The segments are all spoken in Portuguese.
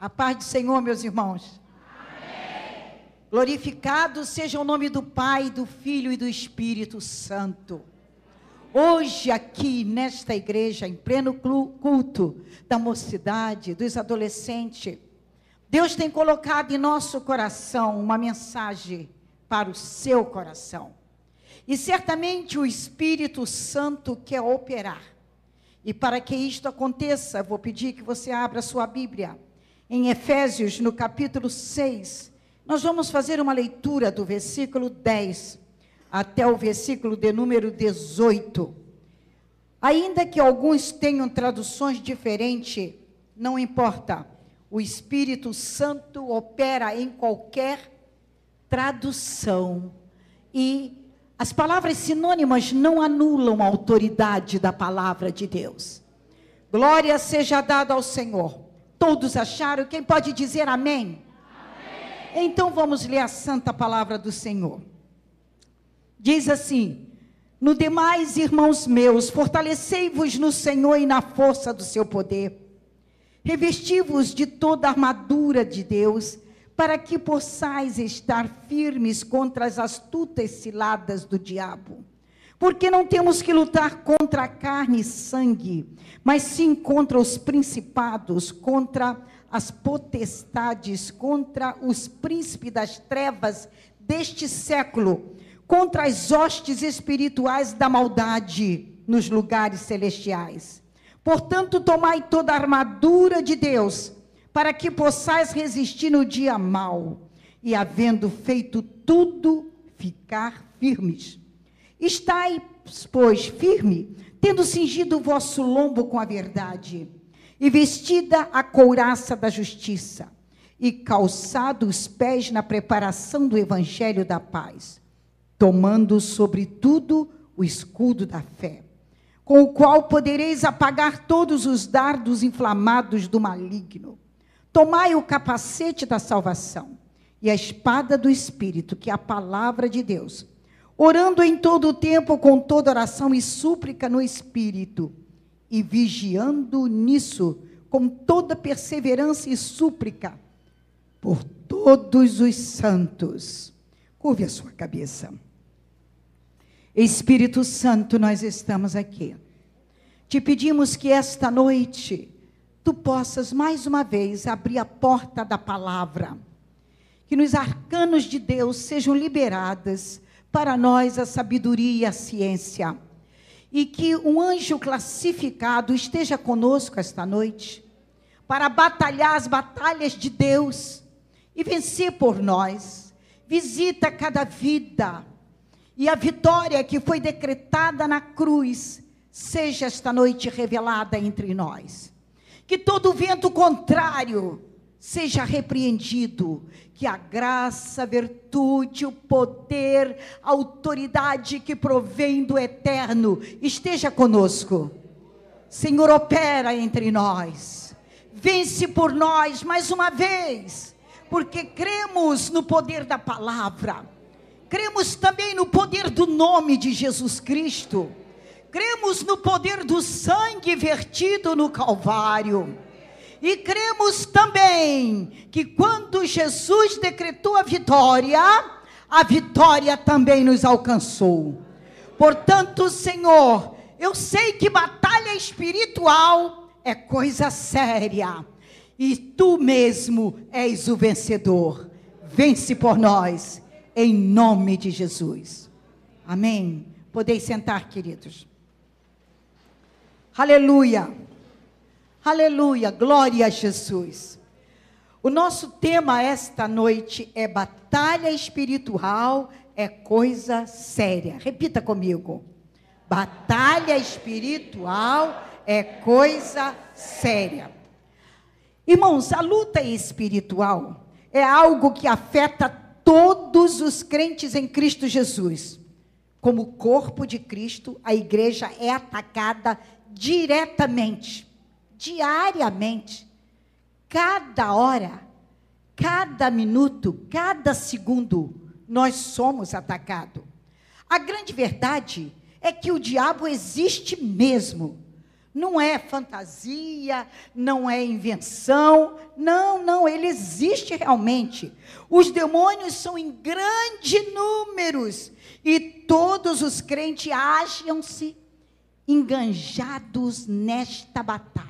A paz do Senhor, meus irmãos. Amém. Glorificado seja o nome do Pai, do Filho e do Espírito Santo. Hoje aqui nesta igreja, em pleno culto da mocidade, dos adolescentes, Deus tem colocado em nosso coração uma mensagem para o seu coração. E certamente o Espírito Santo quer operar. E para que isto aconteça, vou pedir que você abra sua Bíblia. Em Efésios, no capítulo 6, nós vamos fazer uma leitura do versículo 10 até o versículo de número 18. Ainda que alguns tenham traduções diferentes, não importa. O Espírito Santo opera em qualquer tradução. E as palavras sinônimas não anulam a autoridade da palavra de Deus. Glória seja dada ao Senhor. Todos acharam? Quem pode dizer amém? Amém. Então vamos ler a santa palavra do Senhor. Diz assim: no demais, irmãos meus, fortalecei-vos no Senhor e na força do seu poder. Revesti-vos de toda a armadura de Deus, para que possais estar firmes contra as astutas ciladas do diabo. Porque não temos que lutar contra a carne e sangue, mas sim contra os principados, contra as potestades, contra os príncipes das trevas deste século, contra as hostes espirituais da maldade nos lugares celestiais. Portanto, tomai toda a armadura de Deus, para que possais resistir no dia mau, e havendo feito tudo, ficar firmes. Estai, pois, firme, tendo cingido o vosso lombo com a verdade, e vestida a couraça da justiça, e calçado os pés na preparação do evangelho da paz, tomando sobretudo o escudo da fé, com o qual podereis apagar todos os dardos inflamados do maligno. Tomai o capacete da salvação e a espada do Espírito, que é a palavra de Deus, orando em todo o tempo com toda oração e súplica no Espírito, e vigiando nisso com toda perseverança e súplica por todos os santos. Curve a sua cabeça. Espírito Santo, nós estamos aqui. Te pedimos que esta noite tu possas mais uma vez abrir a porta da palavra, que nos arcanos de Deus sejam liberadas para nós a sabedoria e a ciência, e que um anjo classificado esteja conosco esta noite, para batalhar as batalhas de Deus e vencer por nós. Visita cada vida, e a vitória que foi decretada na cruz seja esta noite revelada entre nós. Que todo vento contrário seja repreendido, que a graça, a virtude, o poder, a autoridade que provém do eterno esteja conosco. Senhor, opera entre nós, vence por nós mais uma vez, porque cremos no poder da palavra, cremos também no poder do nome de Jesus Cristo, cremos no poder do sangue vertido no Calvário. E cremos também que quando Jesus decretou a vitória também nos alcançou. Portanto, Senhor, eu sei que batalha espiritual é coisa séria, e tu mesmo és o vencedor. Vence por nós, em nome de Jesus. Amém. Podeis sentar, queridos. Aleluia. Aleluia, glória a Jesus. O nosso tema esta noite é batalha espiritual, é coisa séria. Repita comigo. Batalha espiritual é coisa séria. Irmãos, a luta espiritual é algo que afeta todos os crentes em Cristo Jesus. Como corpo de Cristo, a igreja é atacada diretamente, diariamente, cada hora, cada minuto, cada segundo, nós somos atacados. A grande verdade é que o diabo existe mesmo. Não é fantasia, não é invenção, não, ele existe realmente. Os demônios são em grandes números e todos os crentes acham-se enganjados nesta batalha.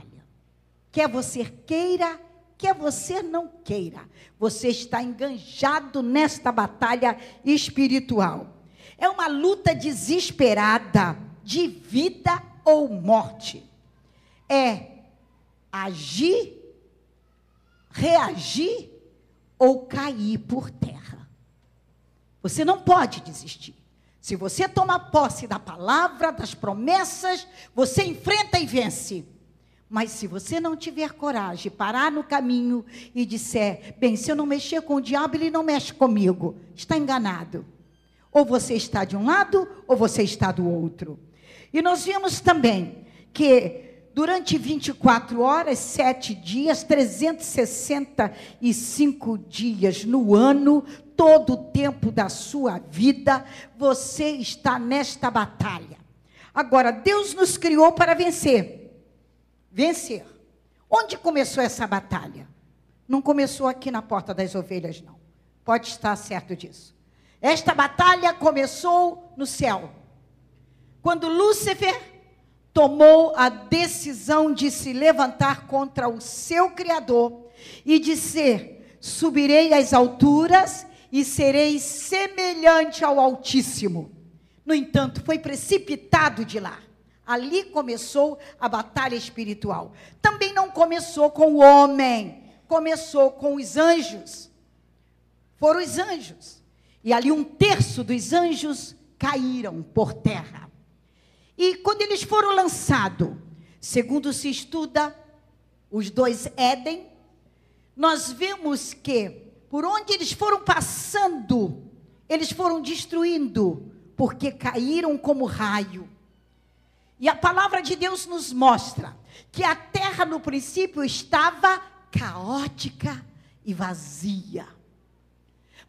Quer você queira, quer você não queira, você está enganjado nesta batalha espiritual. É uma luta desesperada de vida ou morte. É agir, reagir ou cair por terra. Você não pode desistir. Se você toma posse da palavra, das promessas, você enfrenta e vence. Mas se você não tiver coragem, parar no caminho e disser, bem, se eu não mexer com o diabo, ele não mexe comigo, está enganado. Ou você está de um lado, ou você está do outro. E nós vimos também que durante 24 horas, 7 dias, 365 dias no ano, todo o tempo da sua vida, você está nesta batalha. Agora, Deus nos criou para vencer. Vencer. Onde começou essa batalha? Não começou aqui na Porta das Ovelhas, não. Pode estar certo disso. Esta batalha começou no céu. Quando Lúcifer tomou a decisão de se levantar contra o seu Criador e dizer, subirei às alturas e serei semelhante ao Altíssimo. No entanto, foi precipitado de lá. Ali começou a batalha espiritual. Também não começou com o homem, começou com os anjos. Foram os anjos. E ali 1/3 dos anjos caíram por terra. E quando eles foram lançados, segundo se estuda os 2 Éden, nós vemos que por onde eles foram passando, eles foram destruindo, porque caíram como raio. E a palavra de Deus nos mostra que a terra no princípio estava caótica e vazia.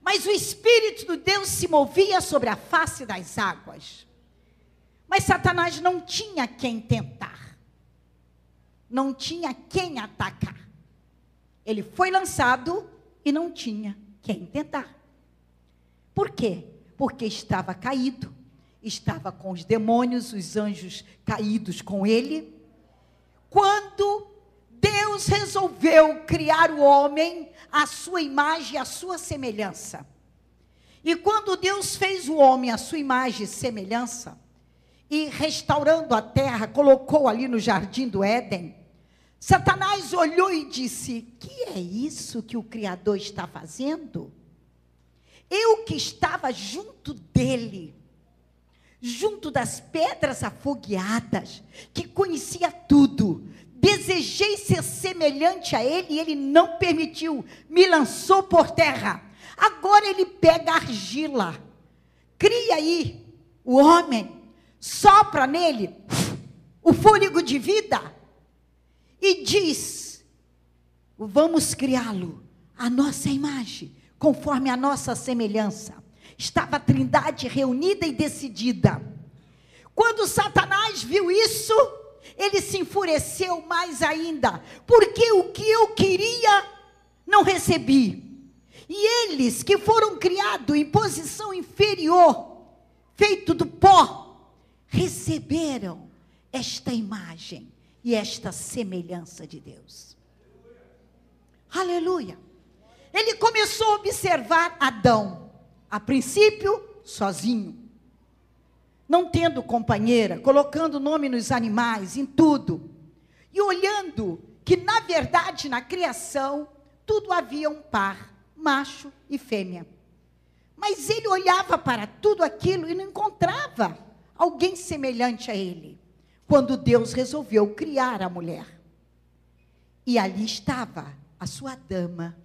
Mas o Espírito de Deus se movia sobre a face das águas. Mas Satanás não tinha quem tentar. Não tinha quem atacar. Ele foi lançado e não tinha quem tentar. Por quê? Porque estava caído. Estava com os demônios, os anjos caídos com ele. Quando Deus resolveu criar o homem à sua imagem e à sua semelhança. E quando Deus fez o homem à sua imagem e semelhança, e restaurando a terra, colocou ali no jardim do Éden, Satanás olhou e disse, que é isso que o Criador está fazendo? Eu que estava junto dele, junto das pedras afogueadas, que conhecia tudo, desejei ser semelhante a ele, e ele não permitiu, me lançou por terra. Agora ele pega a argila, cria aí o homem, sopra nele o fôlego de vida e diz, vamos criá-lo à nossa imagem, conforme a nossa semelhança. Estava a Trindade reunida e decidida. Quando Satanás viu isso, ele se enfureceu mais ainda, porque o que eu queria, não recebi. E eles que foram criados em posição inferior, feito do pó, receberam esta imagem e esta semelhança de Deus. Aleluia. Ele começou a observar Adão, a princípio, sozinho, não tendo companheira, colocando nome nos animais, em tudo, e olhando que, na verdade, na criação, tudo havia um par, macho e fêmea. Mas ele olhava para tudo aquilo e não encontrava alguém semelhante a ele, quando Deus resolveu criar a mulher. E ali estava a sua dama,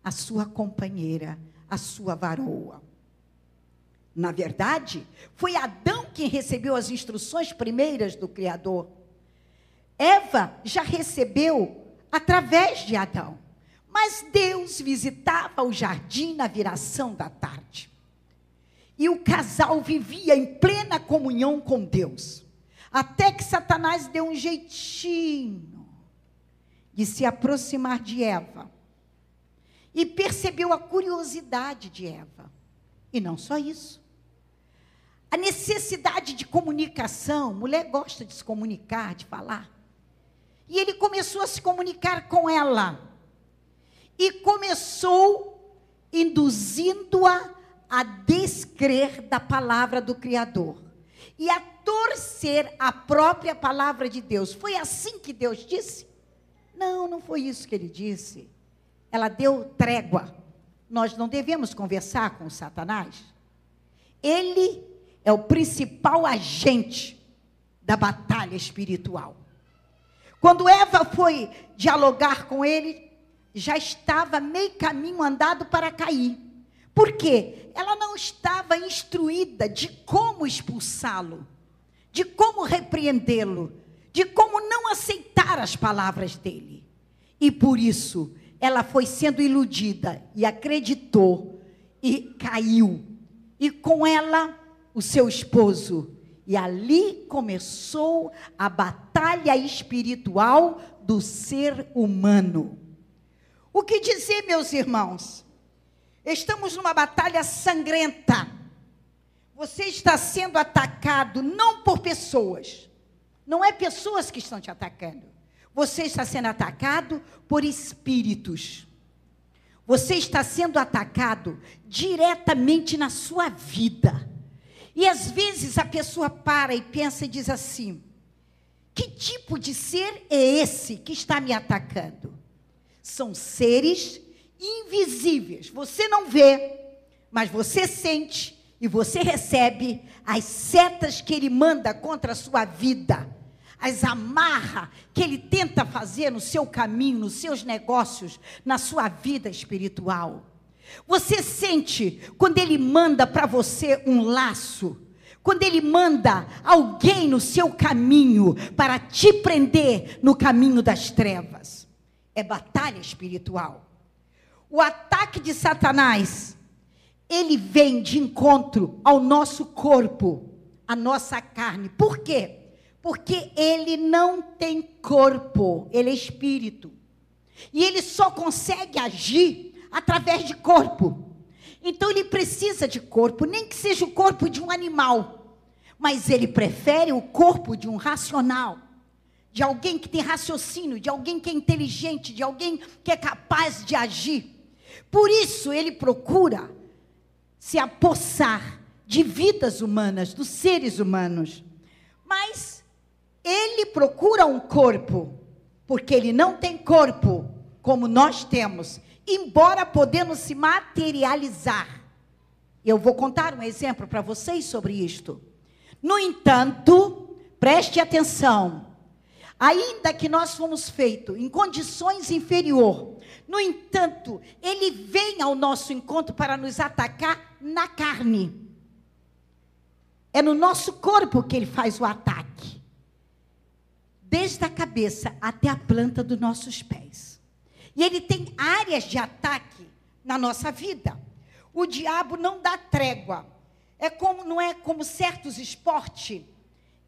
a sua companheira, a sua varoa. Na verdade, foi Adão quem recebeu as instruções primeiras do Criador. Eva já recebeu através de Adão. Mas Deus visitava o jardim na viração da tarde. E o casal vivia em plena comunhão com Deus. Até que Satanás deu um jeitinho de se aproximar de Eva. E percebeu a curiosidade de Eva. E não só isso. A necessidade de comunicação. Mulher gosta de se comunicar, de falar. E ele começou a se comunicar com ela. E começou induzindo-a a descrer da palavra do Criador. E a torcer a própria palavra de Deus. Foi assim que Deus disse? Não, não foi isso que ele disse. Ela deu trégua. Nós não devemos conversar com Satanás. Ele é o principal agente da batalha espiritual. Quando Eva foi dialogar com ele, já estava meio caminho andado para cair. Por quê? Ela não estava instruída de como expulsá-lo, de como repreendê-lo, de como não aceitar as palavras dele. E por isso, ela foi sendo iludida e acreditou e caiu. E com ela, o seu esposo. E ali começou a batalha espiritual do ser humano. O que dizer, meus irmãos? Estamos numa batalha sangrenta. Você está sendo atacado não por pessoas. Não é pessoas que estão te atacando. Você está sendo atacado por espíritos. Você está sendo atacado diretamente na sua vida. E às vezes a pessoa para e pensa e diz assim: que tipo de ser é esse que está me atacando? São seres invisíveis. Você não vê, mas você sente e você recebe as setas que ele manda contra a sua vida. As amarra que ele tenta fazer no seu caminho, nos seus negócios, na sua vida espiritual. Você sente quando ele manda para você um laço, quando ele manda alguém no seu caminho para te prender no caminho das trevas. É batalha espiritual. O ataque de Satanás, ele vem de encontro ao nosso corpo, à nossa carne. Por quê? Porque ele não tem corpo, ele é espírito. E ele só consegue agir através de corpo. Então ele precisa de corpo, nem que seja o corpo de um animal. Mas ele prefere o corpo de um racional. De alguém que tem raciocínio, de alguém que é inteligente, de alguém que é capaz de agir. Por isso ele procura se apossar de vidas humanas, dos seres humanos. Mas ele procura um corpo, porque ele não tem corpo como nós temos, embora podemos se materializar. Eu vou contar um exemplo para vocês sobre isto. No entanto, preste atenção, ainda que nós fomos feitos em condições inferiores, no entanto, ele vem ao nosso encontro para nos atacar na carne. É no nosso corpo que ele faz o ataque. Desde a cabeça até a planta dos nossos pés. E ele tem áreas de ataque na nossa vida. O diabo não dá trégua. Não é como certos esportes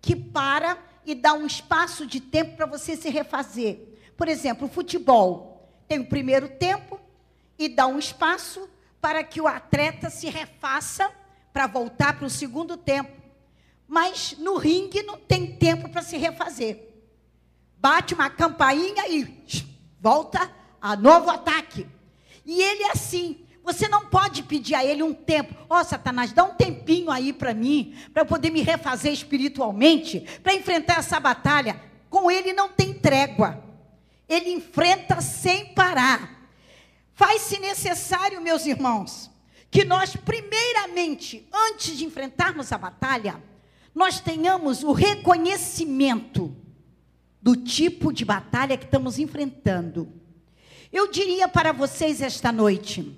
que para e dá um espaço de tempo para você se refazer. Por exemplo, o futebol tem o primeiro tempo e dá um espaço para que o atleta se refaça para voltar para o segundo tempo. Mas no ringue não tem tempo para se refazer. Bate uma campainha e volta a novo ataque. E ele é assim. Você não pode pedir a ele um tempo. Satanás, dá um tempinho aí para mim, para eu poder me refazer espiritualmente, para enfrentar essa batalha. Com ele não tem trégua. Ele enfrenta sem parar. Faz-se necessário, meus irmãos, que nós primeiramente, antes de enfrentarmos a batalha, nós tenhamos o reconhecimento do tipo de batalha que estamos enfrentando. Eu diria para vocês esta noite,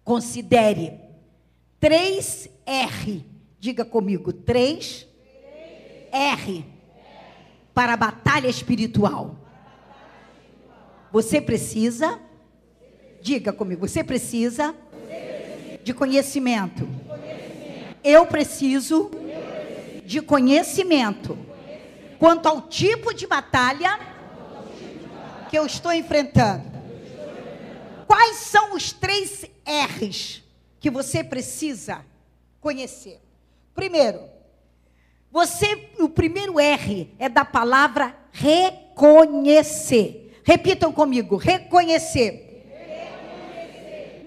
considere 3 R, diga comigo, 3 R, para a batalha espiritual. Você precisa, diga comigo, você precisa de conhecimento. Eu preciso de conhecimento. quanto ao tipo de batalha que eu estou enfrentando. Quais são os 3 R's que você precisa conhecer? Primeiro, o primeiro R é da palavra reconhecer. Repitam comigo, reconhecer.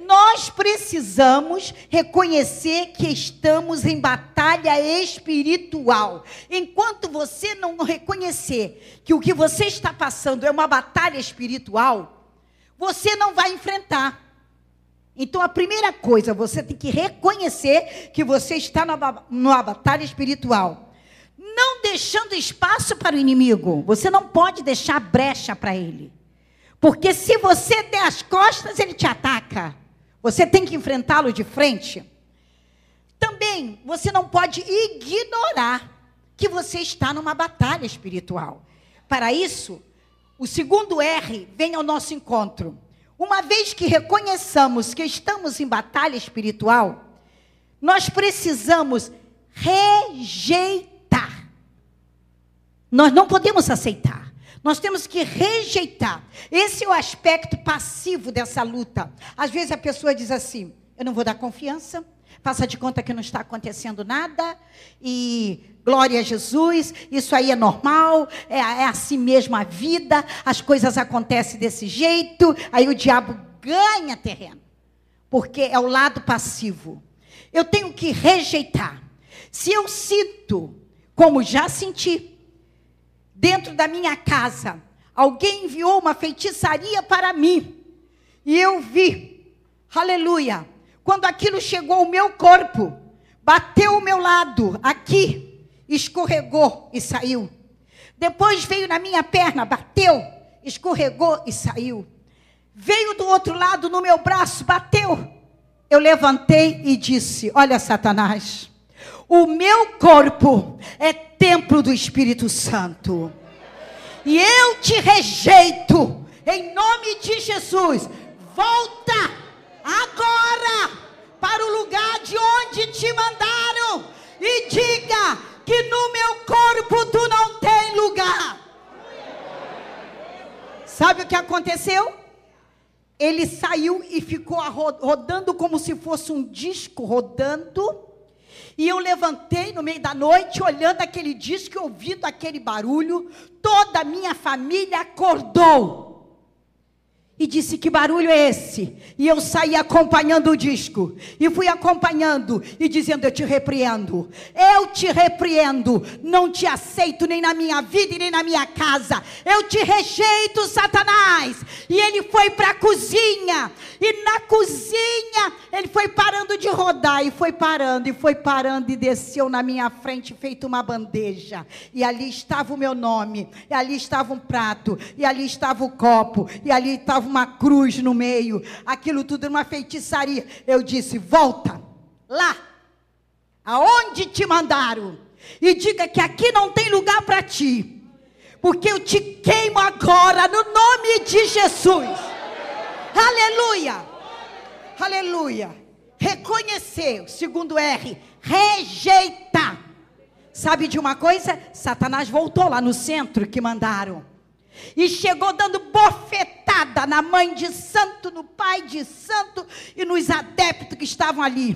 Nós precisamos reconhecer que estamos em batalha espiritual. Enquanto você não reconhecer que o que você está passando é uma batalha espiritual, você não vai enfrentar. Então, a primeira coisa, você tem que reconhecer que você está numa batalha espiritual. Não deixando espaço para o inimigo. Você não pode deixar brecha para ele. Porque se você der as costas, ele te ataca. Você tem que enfrentá-lo de frente. Também, você não pode ignorar que você está numa batalha espiritual. Para isso, o segundo R vem ao nosso encontro. Uma vez que reconheçamos que estamos em batalha espiritual, nós precisamos rejeitar. Nós não podemos aceitar. Nós temos que rejeitar. Esse é o aspecto passivo dessa luta. Às vezes a pessoa diz assim, eu não vou dar confiança, faça de conta que não está acontecendo nada, e glória a Jesus, isso aí é normal, é assim mesmo a vida, as coisas acontecem desse jeito, aí o diabo ganha terreno, porque é o lado passivo. Eu tenho que rejeitar. Se eu sinto, como já senti, dentro da minha casa, alguém enviou uma feitiçaria para mim, e eu vi, aleluia, quando aquilo chegou ao meu corpo, bateu o meu lado, aqui, escorregou e saiu. Depois veio na minha perna, bateu, escorregou e saiu. Veio do outro lado no meu braço, bateu. Eu levantei e disse, olha Satanás, o meu corpo é templo do Espírito Santo. E eu te rejeito, em nome de Jesus. Volta agora para o lugar de onde te mandaram e diga que no meu corpo tu não tem lugar. Sabe o que aconteceu? Ele saiu e ficou rodando como se fosse um disco rodando. E eu levantei no meio da noite, olhando aquele disco, ouvindo aquele barulho. Toda a minha família acordou. E disse, que barulho é esse? E eu saí acompanhando o disco. E fui acompanhando e dizendo, eu te repreendo. Eu te repreendo. Não te aceito nem na minha vida e nem na minha casa. Eu te rejeito, Satanás. E ele foi para a cozinha. E na cozinha, ele foi parando de rodar. E foi parando, e desceu na minha frente, feito uma bandeja. E ali estava o meu nome. E ali estava um prato. E ali estava o copo. E ali estava uma cruz no meio, aquilo tudo numa feitiçaria. Eu disse, volta lá, aonde te mandaram, e diga que aqui não tem lugar para ti, porque eu te queimo agora, no nome de Jesus. Aleluia, aleluia. Reconhecer, o segundo R, rejeitar. Sabe de uma coisa? Satanás voltou lá no centro que mandaram. E chegou dando bofetada na mãe de santo, no pai de santo e nos adeptos que estavam ali.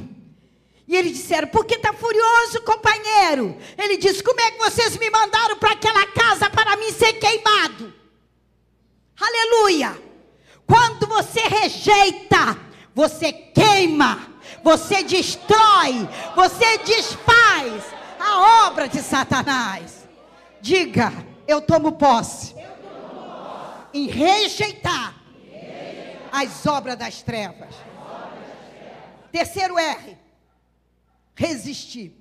E eles disseram, por que está furioso, companheiro? Ele disse, como é que vocês me mandaram para aquela casa para mim ser queimado? Aleluia! Quando você rejeita, você queima, você destrói, você desfaz a obra de Satanás. Diga, eu tomo posse em rejeitar as obras das trevas. Terceiro R, resistir.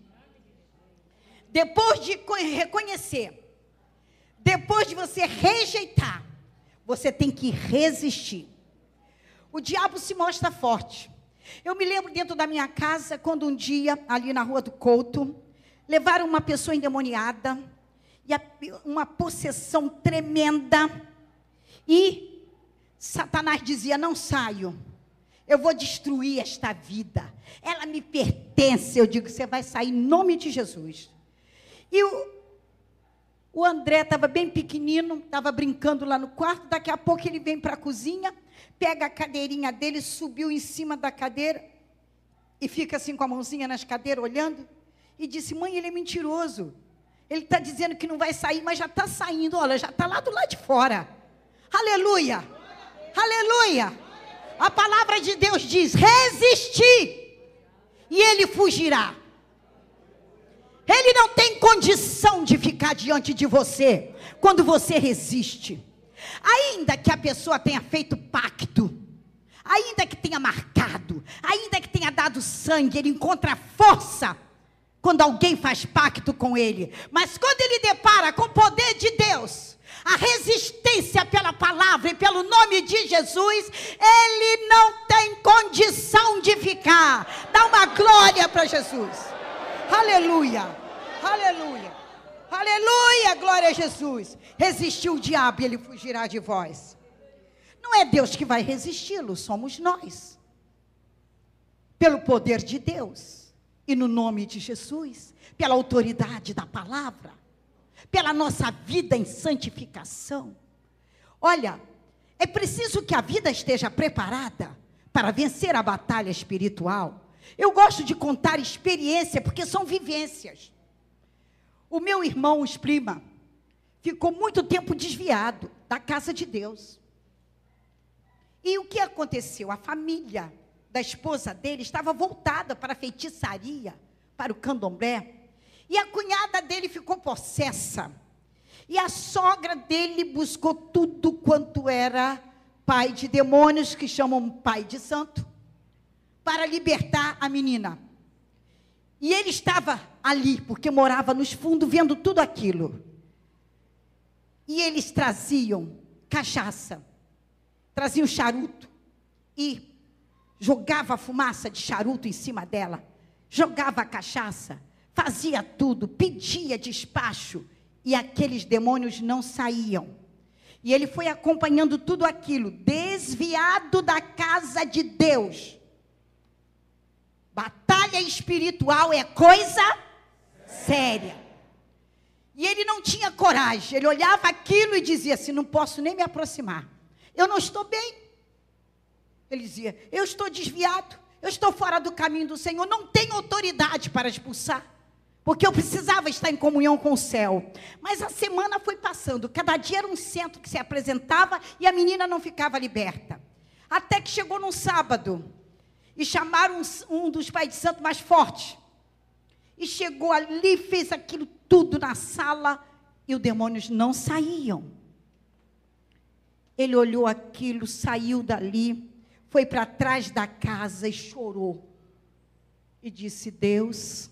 Depois de reconhecer, depois de você rejeitar, você tem que resistir. O diabo se mostra forte. Eu me lembro dentro da minha casa, quando um dia, ali na Rua do Couto, levaram uma pessoa endemoniada, e uma possessão tremenda. E Satanás dizia, não saio, eu vou destruir esta vida, ela me pertence. Eu digo, você vai sair em nome de Jesus. E O André estava bem pequenino, estava brincando lá no quarto. Daqui a pouco ele vem para a cozinha, pega a cadeirinha dele, subiu em cima da cadeira e fica assim com a mãozinha nas cadeiras, olhando. E disse: mãe, ele é mentiroso. Ele está dizendo que não vai sair, mas já está saindo. Olha, já está lá do lado de fora. Aleluia! Aleluia! A palavra de Deus diz: resistir, e ele fugirá. Ele não tem condição de ficar diante de você quando você resiste. Ainda que a pessoa tenha feito pacto, ainda que tenha marcado, ainda que tenha dado sangue, ele encontra força quando alguém faz pacto com ele. Mas quando ele depara com o poder de Deus, a resistência pela palavra e pelo nome de Jesus, ele não tem condição de ficar. Dá uma glória para Jesus. Aleluia, aleluia, aleluia, glória a Jesus. Resistiu o diabo e ele fugirá de vós. Não é Deus que vai resisti-lo, somos nós. Pelo poder de Deus e no nome de Jesus, pela autoridade da palavra, pela nossa vida em santificação. Olha, é preciso que a vida esteja preparada para vencer a batalha espiritual. Eu gosto de contar experiência, porque são vivências. O meu irmão, Esprima, ficou muito tempo desviado da casa de Deus. E o que aconteceu? A família da esposa dele estava voltada para a feitiçaria, para o candomblé. E a cunhada dele ficou possessa. E a sogra dele buscou tudo quanto era pai de demônios, que chamam pai de santo, para libertar a menina. E ele estava ali, porque morava nos fundos, vendo tudo aquilo. E eles traziam cachaça, traziam charuto, e jogava a fumaça de charuto em cima dela, jogava a cachaça, fazia tudo, pedia despacho, e aqueles demônios não saíam. E ele foi acompanhando tudo aquilo, desviado da casa de Deus. Batalha espiritual é coisa séria. E ele não tinha coragem. Ele olhava aquilo e dizia assim: não posso nem me aproximar. Eu não estou bem. Ele dizia: eu estou desviado. Eu estou fora do caminho do Senhor. Não tenho autoridade para expulsar. Porque eu precisava estar em comunhão com o céu. Mas a semana foi passando. Cada dia era um centro que se apresentava e a menina não ficava liberta. Até que chegou num sábado. E chamaram um dos pais de santo mais fortes. E chegou ali, fez aquilo tudo na sala. E os demônios não saíam. Ele olhou aquilo, saiu dali. Foi para trás da casa e chorou. E disse: Deus,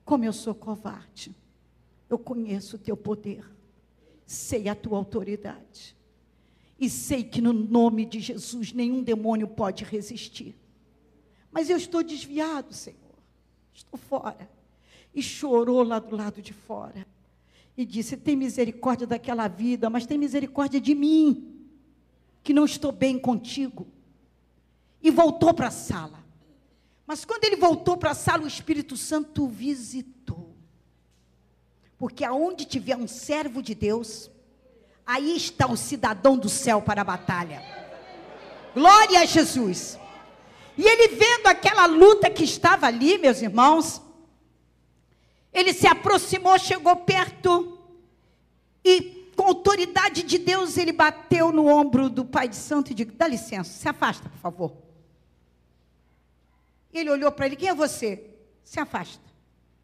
como eu sou covarde. Eu conheço o teu poder. Sei a tua autoridade. E sei que no nome de Jesus nenhum demônio pode resistir. Mas eu estou desviado, Senhor. Estou fora. E chorou lá do lado de fora. E disse: tem misericórdia daquela vida, mas tem misericórdia de mim, que não estou bem contigo. E voltou para a sala. Mas quando ele voltou para a sala, o Espírito Santo o visitou. Porque aonde tiver um servo de Deus, aí está o cidadão do céu para a batalha. Glória a Jesus. E ele vendo aquela luta que estava ali, meus irmãos, ele se aproximou, chegou perto, e com autoridade de Deus, ele bateu no ombro do pai de santo e disse: dá licença, se afasta, por favor. Ele olhou para ele: quem é você? Se afasta.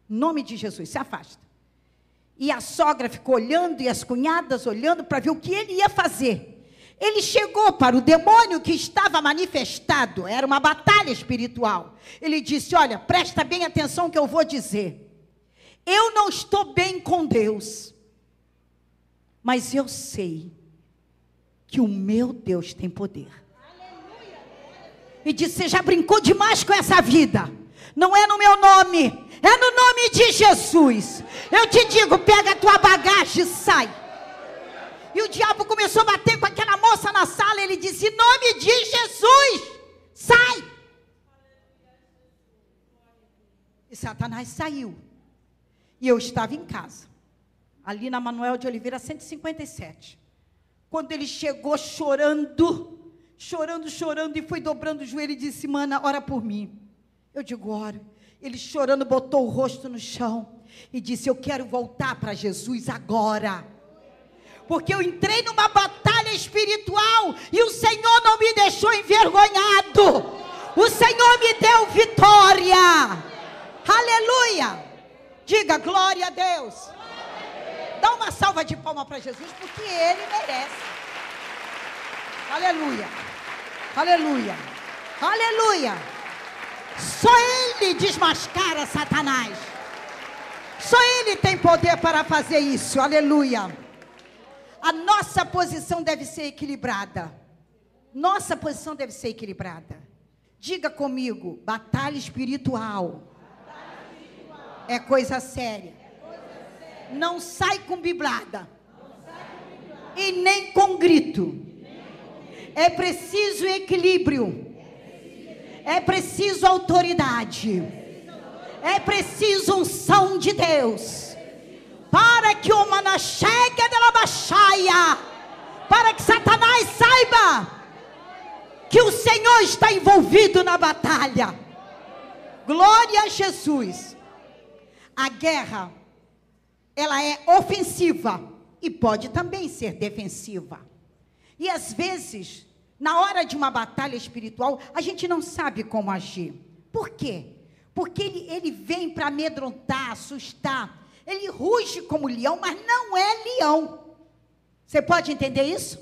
Em nome de Jesus, se afasta. E a sogra ficou olhando, e as cunhadas olhando para ver o que ele ia fazer. Ele chegou para o demônio que estava manifestado, era uma batalha espiritual. Ele disse: olha, presta bem atenção que eu vou dizer. Eu não estou bem com Deus, mas eu sei que o meu Deus tem poder. E disse: você já brincou demais com essa vida. Não é no meu nome, é no nome de Jesus. Eu te digo, pega a tua bagagem e sai. E o diabo começou a bater com aquela moça na sala. Ele disse: em nome de Jesus, sai. E Satanás saiu. E eu estava em casa. ali na Manuel de Oliveira, 157. Quando ele chegou chorando, e foi dobrando o joelho e disse: mana, ora por mim. Eu digo: ora. Ele chorando, botou o rosto no chão e disse: eu quero voltar para Jesus agora, porque eu entrei numa batalha espiritual e o Senhor não me deixou envergonhado, o Senhor me deu vitória. Aleluia. Diga glória a Deus. Dá uma salva de palmas para Jesus, porque Ele merece. Aleluia, aleluia, aleluia. Só Ele desmascara Satanás. Só Ele tem poder para fazer isso. Aleluia. A nossa posição deve ser equilibrada. Nossa posição deve ser equilibrada. Diga comigo: batalha espiritual é coisa séria. Não sai com biblada e nem com grito. É preciso equilíbrio. É preciso autoridade. É preciso unção de Deus. Para que o mana chegue dela baixaia. Para que Satanás saiba que o Senhor está envolvido na batalha. Glória a Jesus. A guerra, ela é ofensiva e pode também ser defensiva. E às vezes, na hora de uma batalha espiritual, a gente não sabe como agir. Por quê? Porque ele vem para amedrontar, assustar. Ele ruge como leão, mas não é leão. Você pode entender isso?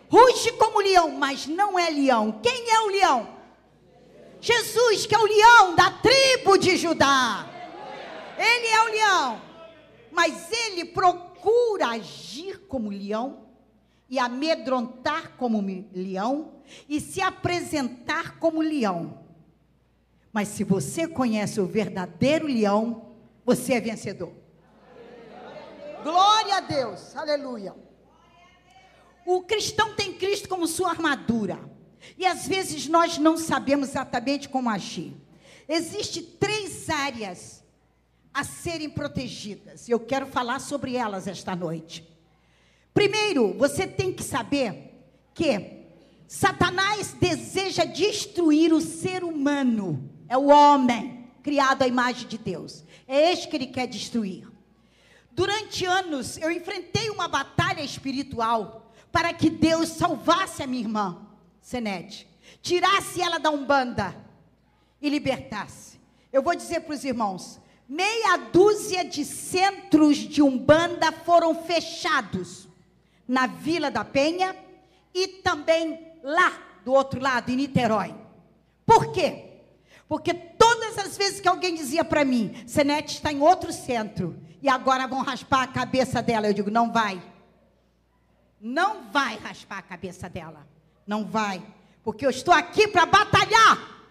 Ruge como leão, mas não é leão. Quem é o leão? Jesus, que é o leão da tribo de Judá. Ele é o leão. Mas ele procura agir como leão e amedrontar como leão e se apresentar como leão. Mas se você conhece o verdadeiro leão, você é vencedor. Glória a Deus, aleluia. O cristão tem Cristo como sua armadura. E às vezes nós não sabemos exatamente como agir. Existem 3 áreas a serem protegidas. Eu quero falar sobre elas esta noite. Primeiro, você tem que saber que Satanás deseja destruir o ser humano. É o homem criado à imagem de Deus. É este que ele quer destruir. Durante anos, eu enfrentei uma batalha espiritual para que Deus salvasse a minha irmã, Senete. Tirasse ela da Umbanda e libertasse. Eu vou dizer para os irmãos, meia dúzia de centros de Umbanda foram fechados na Vila da Penha e também lá do outro lado, em Niterói. Por quê? Porque todas as vezes que alguém dizia para mim, Senete está em outro centro e agora vão raspar a cabeça dela, eu digo: não vai. Não vai raspar a cabeça dela. Não vai. Porque eu estou aqui para batalhar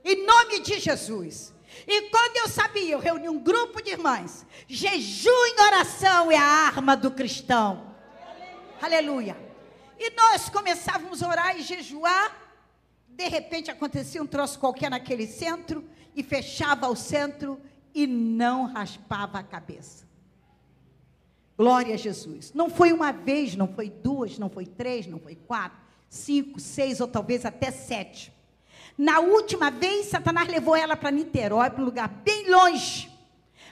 em nome de Jesus. E quando eu sabia, eu reuni um grupo de irmãs. Jejum e oração é a arma do cristão. Aleluia. E nós começávamos a orar e jejuar. De repente acontecia um troço qualquer naquele centro e fechava o centro e não raspava a cabeça. Glória a Jesus. Não foi uma vez, não foi 2, não foi 3, não foi 4, 5, 6 ou talvez até 7. Na última vez, Satanás levou ela para Niterói, para um lugar bem longe.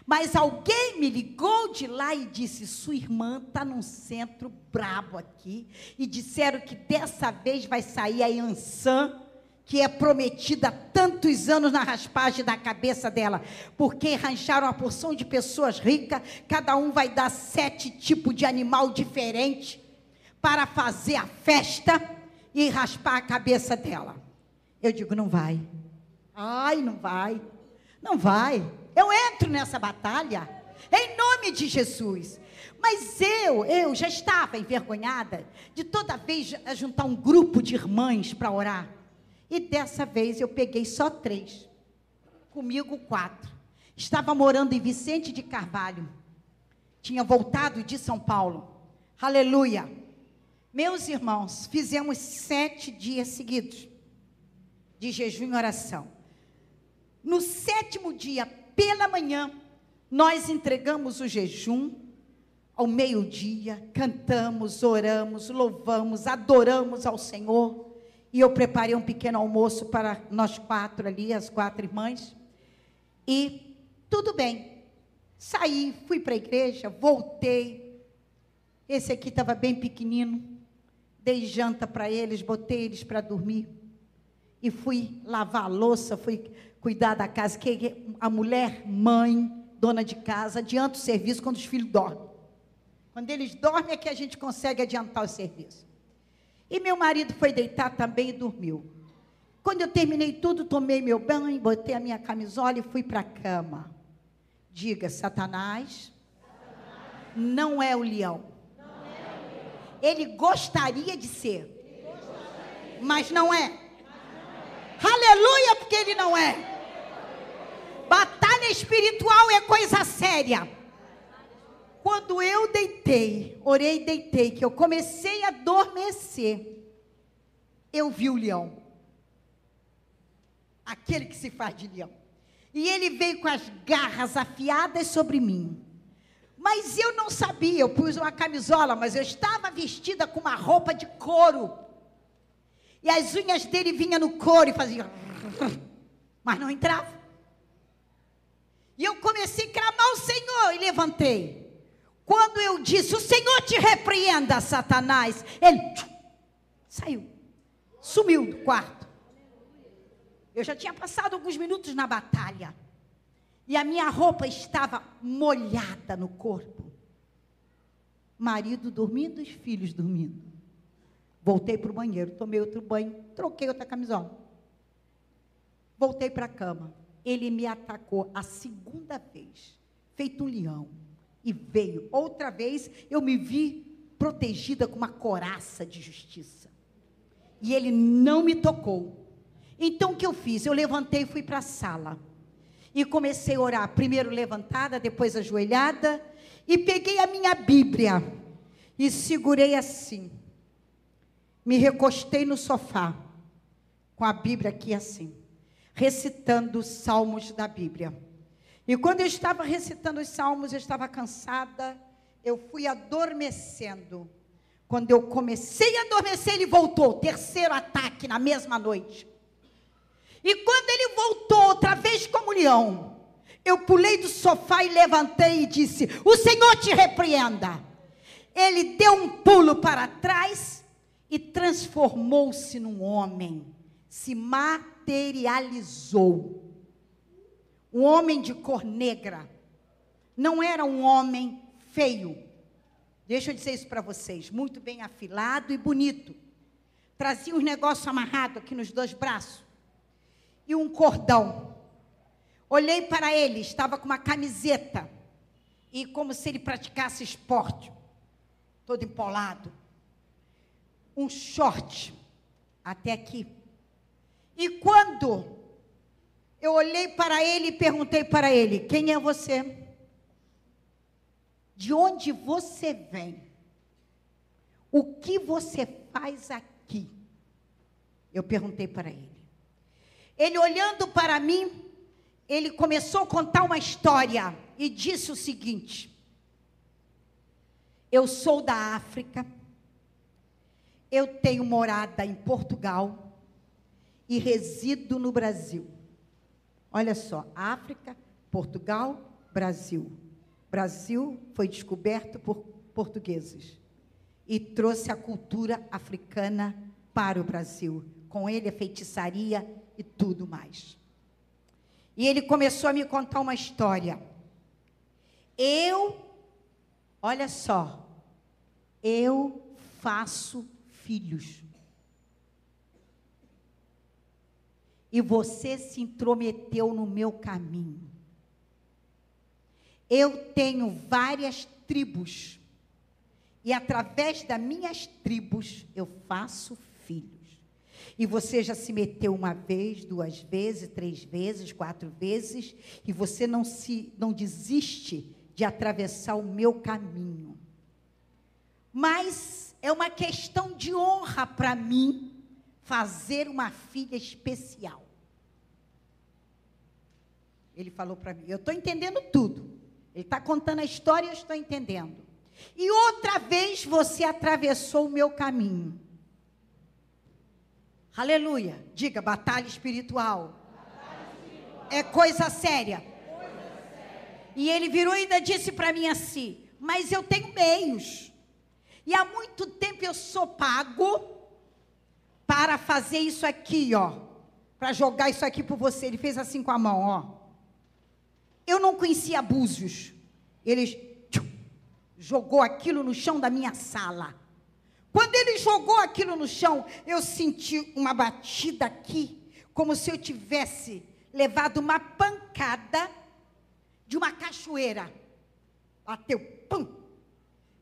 Mas alguém me ligou de lá e disse: sua irmã está num centro brabo aqui. E disseram que dessa vez vai sair a Iansã, que é prometida há tantos anos na raspagem da cabeça dela. Porque arranjaram uma porção de pessoas ricas, cada um vai dar 7 tipos de animal diferente para fazer a festa e raspar a cabeça dela. Eu digo: não vai. Ai, não vai. Não vai. Eu entro nessa batalha, em nome de Jesus. Mas eu já estava envergonhada de toda vez juntar um grupo de irmãs para orar. E dessa vez eu peguei só 3. Comigo 4. Estava morando em Vicente de Carvalho. Tinha voltado de São Paulo. Aleluia. Meus irmãos, fizemos 7 dias seguidos de jejum e oração. No 7º dia, pela manhã, nós entregamos o jejum, ao meio-dia, cantamos, oramos, louvamos, adoramos ao Senhor. E eu preparei um pequeno almoço para nós 4 ali, as 4 irmãs. E tudo bem. Saí, fui para a igreja, voltei. Esse aqui estava bem pequenino. Dei janta para eles, botei eles para dormir. E fui lavar a louça, fui cuidar da casa. Que a mulher, mãe, dona de casa, adianta o serviço quando os filhos dormem. Quando eles dormem é que a gente consegue adiantar o serviço. E meu marido foi deitar também e dormiu. Quando eu terminei tudo, tomei meu banho, botei a minha camisola e fui para a cama. Diga, Satanás não é o leão. Ele gostaria de ser, mas não é. Aleluia, porque ele não é. Batalha espiritual é coisa séria. Quando eu deitei, orei e deitei, que eu comecei a adormecer, eu vi o leão. Aquele que se faz de leão. E ele veio com as garras afiadas sobre mim. Mas eu não sabia, eu pus uma camisola, mas eu estava vestida com uma roupa de couro. E as unhas dele vinham no couro e faziam... Mas não entrava. E eu comecei a clamar ao Senhor e levantei. Quando eu disse, o Senhor te repreenda, Satanás, ele saiu, sumiu do quarto. Eu já tinha passado alguns minutos na batalha. E a minha roupa estava molhada no corpo. Marido dormindo, os filhos dormindo. Voltei para o banheiro, tomei outro banho, troquei outra camisola. Voltei para a cama. Ele me atacou a segunda vez, feito um leão. E veio. Outra vez, eu me vi protegida com uma couraça de justiça. E ele não me tocou. Então, o que eu fiz? Eu levantei e fui para a sala. E comecei a orar. Primeiro levantada, depois ajoelhada. E peguei a minha Bíblia. E segurei assim. Me recostei no sofá. Com a Bíblia aqui assim. Recitando os salmos da Bíblia. E quando eu estava recitando os salmos, eu estava cansada, eu fui adormecendo. Quando eu comecei a adormecer, ele voltou, terceiro ataque na mesma noite. E quando ele voltou, outra vez como leão, eu pulei do sofá e levantei e disse, o Senhor te repreenda. Ele deu um pulo para trás e transformou-se num homem, se materializou. Um homem de cor negra, não era um homem feio, deixa eu dizer isso para vocês, muito bem afilado e bonito, trazia um negócio amarrado aqui nos 2 braços, e um cordão. Olhei para ele, estava com uma camiseta, e como se ele praticasse esporte, todo empolado, um short, até aqui, e quando eu olhei para ele e perguntei para ele, quem é você? De onde você vem? O que você faz aqui? Eu perguntei para ele. Ele olhando para mim, ele começou a contar uma história e disse o seguinte, eu sou da África, eu tenho morada em Portugal e resido no Brasil. Olha só, África, Portugal, Brasil. Brasil foi descoberto por portugueses e trouxe a cultura africana para o Brasil. Com ele a feitiçaria e tudo mais. E ele começou a me contar uma história. Olha só, eu faço filhos. E você se intrometeu no meu caminho. Eu tenho várias tribos. E através das minhas tribos, eu faço filhos. E você já se meteu 1 vez, 2 vezes, 3 vezes, 4 vezes. E você não desiste de atravessar o meu caminho. Mas é uma questão de honra para mim fazer uma filha especial. Ele falou para mim, eu estou entendendo tudo. Ele está contando a história e eu estou entendendo. E outra vez você atravessou o meu caminho. Aleluia. Diga, batalha espiritual. É coisa séria. E ele virou e ainda disse para mim assim: mas eu tenho meios. E há muito tempo eu sou pago para fazer isso aqui, ó. Para jogar isso aqui por você. Ele fez assim com a mão, ó. Eu não conhecia Búzios. Ele jogou aquilo no chão da minha sala. Quando ele jogou aquilo no chão, eu senti uma batida aqui, como se eu tivesse levado uma pancada de uma cachoeira. Bateu, pum.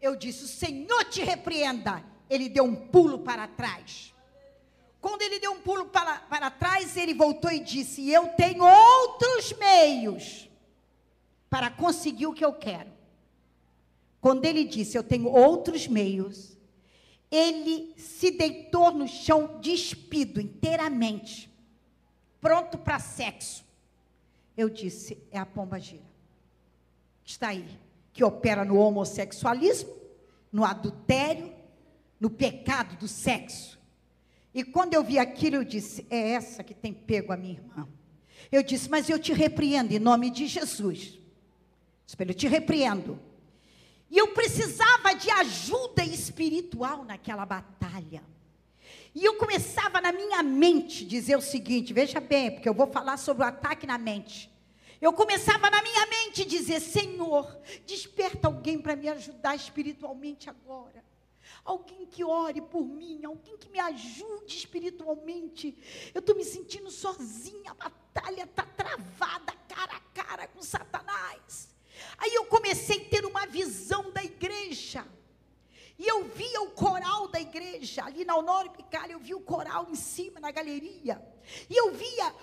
Eu disse: o Senhor te repreenda. Ele deu um pulo para trás. Quando ele deu um pulo para trás, ele voltou e disse: eu tenho outros meios para conseguir o que eu quero. Quando ele disse: eu tenho outros meios, ele se deitou no chão, despido inteiramente, pronto para sexo. Eu disse: é a pombagira que está aí, que opera no homossexualismo, no adultério, no pecado do sexo. E quando eu vi aquilo, eu disse: é essa que tem pego a minha irmã. Eu disse: mas eu te repreendo em nome de Jesus. Eu te repreendo. E eu precisava de ajuda espiritual naquela batalha. E eu começava na minha mente dizer o seguinte, veja bem, porque eu vou falar sobre o ataque na mente. Eu começava na minha mente dizer: Senhor, desperta alguém para me ajudar espiritualmente agora. Alguém que ore por mim, alguém que me ajude espiritualmente. Eu estou me sentindo sozinha, a batalha está travada, cara a cara com Satanás. Aí eu comecei a ter uma visão da igreja. E eu via o coral da igreja, ali na Honório Picalho, eu via o coral em cima, na galeria. E eu via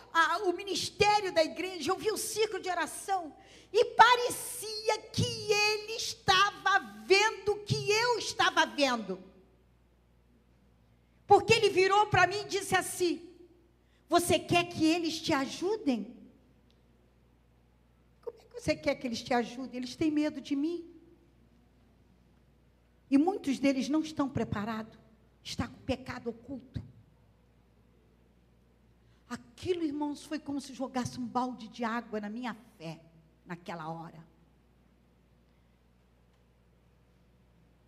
o ministério da igreja, eu via o círculo de oração. E parecia que ele estava vendo o que eu estava vendo. Porque ele virou para mim e disse assim: você quer que eles te ajudem? Como é que você quer que eles te ajudem? Eles têm medo de mim. E muitos deles não estão preparados. Está com pecado oculto. Aquilo, irmãos, foi como se jogasse um balde de água na minha fé, naquela hora.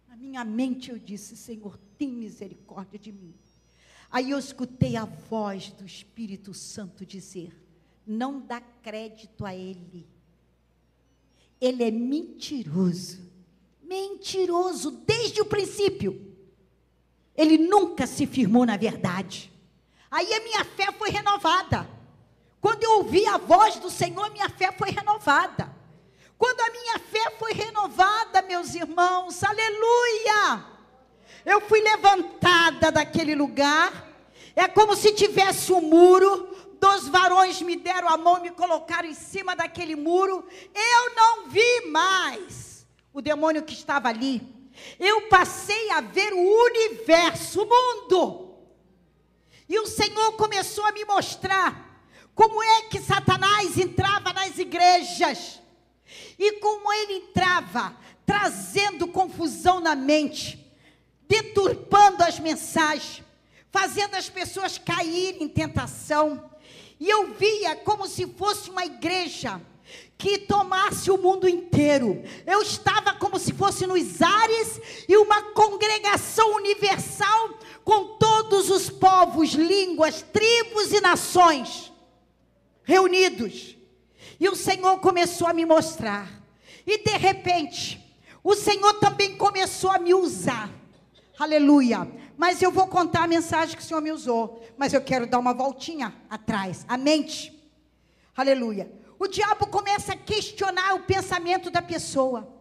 Na minha mente eu disse: Senhor, tem misericórdia de mim. Aí eu escutei a voz do Espírito Santo dizer: não dá crédito a ele. Ele é mentiroso. Mentiroso desde o princípio. Ele nunca se firmou na verdade. Aí a minha fé foi renovada. Quando eu ouvi a voz do Senhor, minha fé foi renovada. Quando a minha fé foi renovada, meus irmãos, aleluia, eu fui levantada daquele lugar. É como se tivesse um muro. 2 varões me deram a mão e me colocaram em cima daquele muro. Eu não vi mais o demônio que estava ali. Eu passei a ver o universo, o mundo. E o Senhor começou a me mostrar como é que Satanás entrava nas igrejas. E como ele entrava, trazendo confusão na mente, deturpando as mensagens, fazendo as pessoas caírem em tentação. E eu via como se fosse uma igreja que tomasse o mundo inteiro. Eu estava como se fosse nos ares e uma congregação universal com todos os povos, línguas, tribos e nações reunidos. E o Senhor começou a me mostrar. E de repente, o Senhor também começou a me usar. Aleluia. Mas eu vou contar a mensagem que o Senhor me usou. Mas eu quero dar uma voltinha atrás. A mente. Aleluia. O diabo começa a questionar o pensamento da pessoa,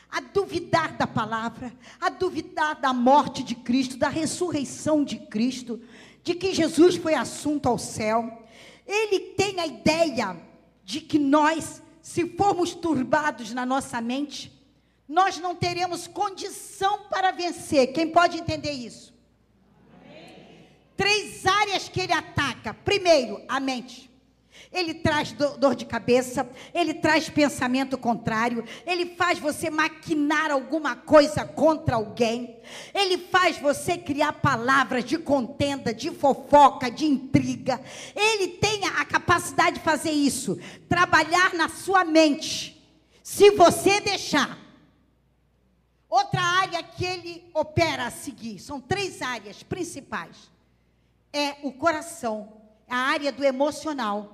a duvidar da palavra, a duvidar da morte de Cristo, da ressurreição de Cristo, de que Jesus foi assunto ao céu. Ele tem a ideia de que nós, se formos turbados na nossa mente, nós não teremos condição para vencer. Quem pode entender isso? Amém. 3 áreas que ele ataca. Primeiro, a mente. Ele traz dor de cabeça, ele traz pensamento contrário, ele faz você maquinar alguma coisa contra alguém, ele faz você criar palavras de contenda, de fofoca, de intriga. Ele tem a capacidade de fazer isso, trabalhar na sua mente, se você deixar. Outra área que ele opera a seguir, são 3 áreas principais. É o coração, a área do emocional.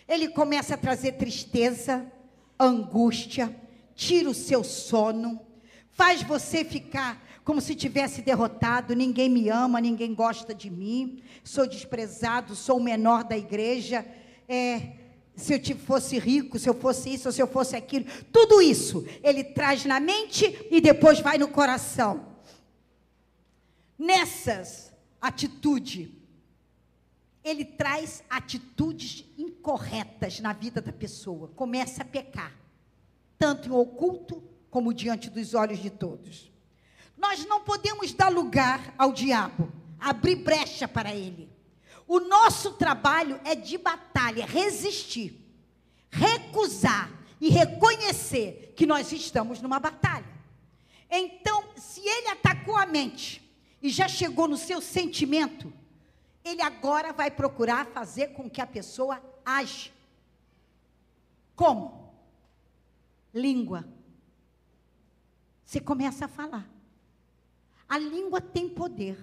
Ele começa a trazer tristeza, angústia, tira o seu sono, faz você ficar como se tivesse derrotado, ninguém me ama, ninguém gosta de mim, sou desprezado, sou o menor da igreja, se eu fosse rico, se eu fosse isso, ou se eu fosse aquilo, tudo isso ele traz na mente e depois vai no coração. Nessas atitudes, ele traz atitudes incorretas na vida da pessoa, começa a pecar, tanto em oculto como diante dos olhos de todos. Nós não podemos dar lugar ao diabo, abrir brecha para ele. O nosso trabalho é de batalha, resistir, recusar e reconhecer que nós estamos numa batalha. Então, se ele atacou a mente e já chegou no seu sentimento, ele agora vai procurar fazer com que a pessoa age. Como? Língua. Você começa a falar. A língua tem poder,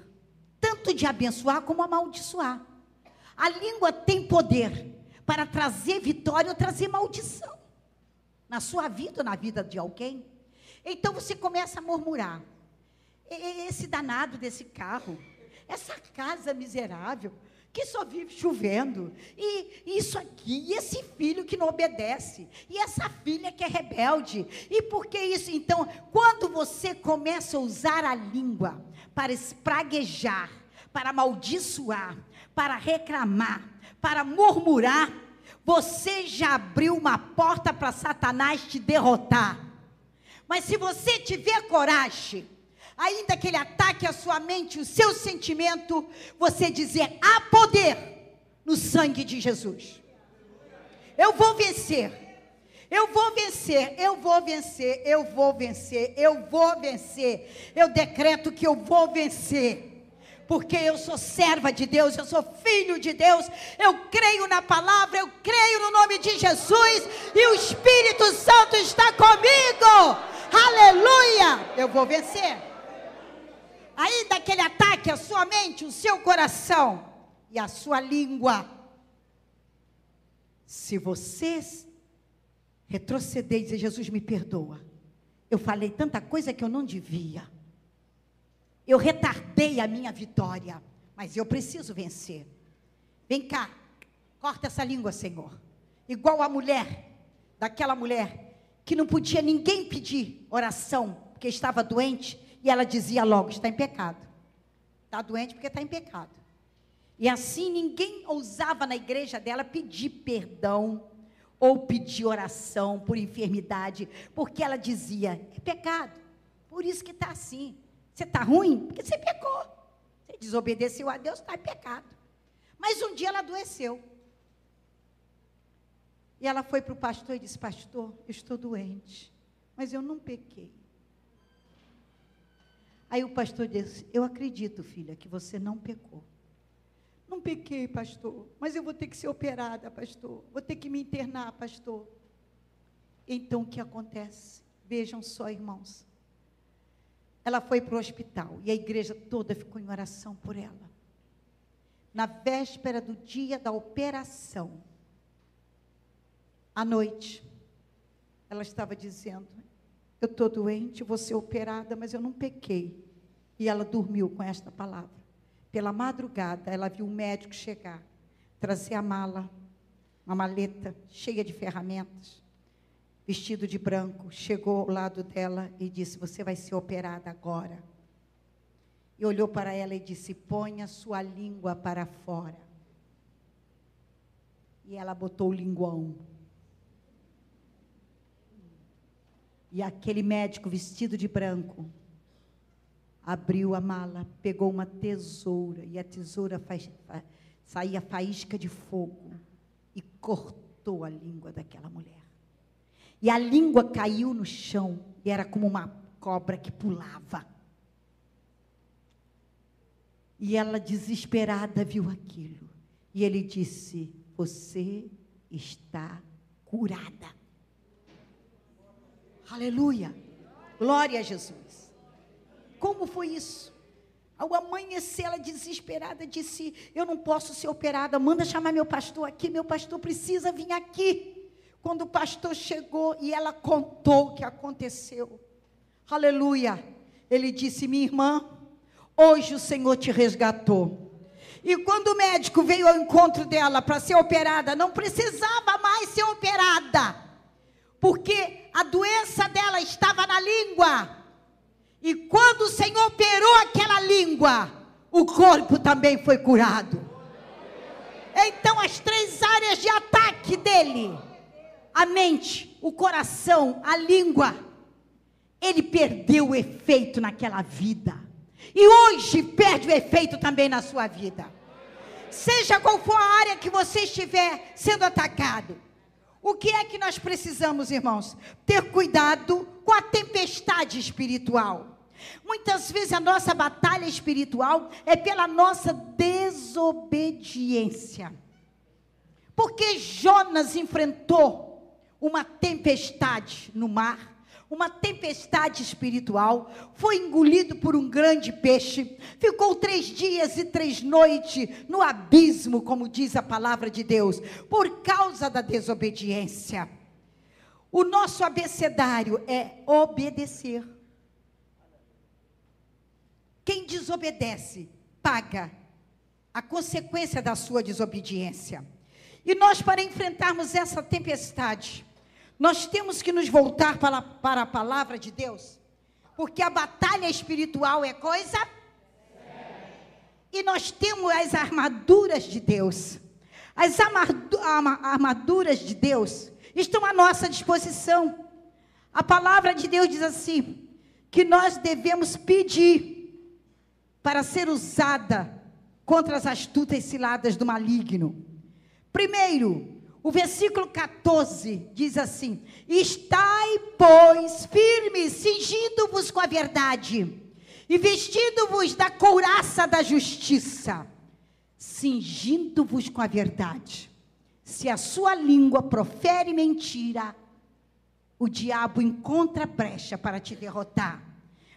tanto de abençoar como amaldiçoar. A língua tem poder para trazer vitória ou trazer maldição na sua vida ou na vida de alguém. Então você começa a murmurar. Esse danado desse carro, essa casa miserável, que só vive chovendo, e isso aqui, e esse filho que não obedece, e essa filha que é rebelde, e por que isso? Então, quando você começa a usar a língua para espraguejar, para amaldiçoar, para reclamar, para murmurar, você já abriu uma porta para Satanás te derrotar. Mas se você tiver coragem, ainda que ele ataque a sua mente, o seu sentimento, você dizer: há poder no sangue de Jesus. Eu vou vencer, eu vou vencer, eu vou vencer, eu vou vencer, eu vou vencer. Eu decreto que eu vou vencer, porque eu sou serva de Deus, eu sou filho de Deus, eu creio na palavra, eu creio no nome de Jesus, e o Espírito Santo está comigo. Aleluia! Eu vou vencer. Aí daquele ataque a sua mente, o seu coração e a sua língua. Se vocês retroceder e dizer: Jesus, me perdoa, eu falei tanta coisa que eu não devia, eu retardei a minha vitória, mas eu preciso vencer. Vem cá, corta essa língua, Senhor. Igual a mulher, daquela mulher que não podia ninguém pedir oração, porque estava doente, e ela dizia logo: está em pecado. Está doente porque está em pecado. E assim ninguém ousava na igreja dela pedir perdão, ou pedir oração por enfermidade, porque ela dizia: é pecado, por isso que está assim. Você está ruim? Porque você pecou. Você desobedeceu a Deus, está em pecado. Mas um dia ela adoeceu. E ela foi para o pastor e disse: pastor, eu estou doente, mas eu não pequei. Aí o pastor disse: eu acredito, filha, que você não pecou. Não pequei, pastor, mas eu vou ter que ser operada, pastor. Vou ter que me internar, pastor. Então o que acontece? Vejam só, irmãos. Ela foi para o hospital e a igreja toda ficou em oração por ela. Na véspera do dia da operação, à noite, ela estava dizendo: eu estou doente, vou ser operada, mas eu não pequei. E ela dormiu com esta palavra. Pela madrugada, ela viu um médico chegar, trazer a mala, uma maleta cheia de ferramentas, vestido de branco, chegou ao lado dela e disse: você vai ser operada agora. E olhou para ela e disse: ponha sua língua para fora. E ela botou o linguão. E aquele médico vestido de branco abriu a mala, pegou uma tesoura, e a tesoura saía faísca de fogo, e cortou a língua daquela mulher. E a língua caiu no chão, e era como uma cobra que pulava. E ela, desesperada, viu aquilo. E ele disse: você está curada. Aleluia. Glória a Jesus. Como foi isso? Ao amanhecer, ela desesperada disse: eu não posso ser operada, manda chamar meu pastor aqui, meu pastor precisa vir aqui. Quando o pastor chegou e ela contou o que aconteceu, aleluia, ele disse: minha irmã, hoje o Senhor te resgatou. E quando o médico veio ao encontro dela para ser operada, não precisava mais ser operada, porque a doença dela estava na língua. E quando o Senhor operou aquela língua, o corpo também foi curado. Então as 3 áreas de ataque dele, a mente, o coração, a língua, ele perdeu o efeito naquela vida. E hoje perde o efeito também na sua vida. Seja qual for a área que você estiver sendo atacado. O que é que nós precisamos, irmãos? Ter cuidado com a tempestade espiritual. Muitas vezes a nossa batalha espiritual é pela nossa desobediência. Porque Jonas enfrentou uma tempestade no mar, uma tempestade espiritual, foi engolido por um grande peixe, ficou 3 dias e 3 noites no abismo, como diz a palavra de Deus, por causa da desobediência. O nosso abecedário é obedecer. Quem desobedece, paga a consequência da sua desobediência. E nós, para enfrentarmos essa tempestade, nós temos que nos voltar para a palavra de Deus, porque a batalha espiritual é coisa séria. E nós temos as armaduras de Deus. As armaduras de Deus estão à nossa disposição. A palavra de Deus diz assim, que nós devemos pedir para ser usada contra as astutas ciladas do maligno. Primeiro, o versículo 14 diz assim: estai, pois, firmes, cingindo-vos com a verdade, e vestindo-vos da couraça da justiça. Cingindo-vos com a verdade. Se a sua língua profere mentira, o diabo encontra brecha para te derrotar.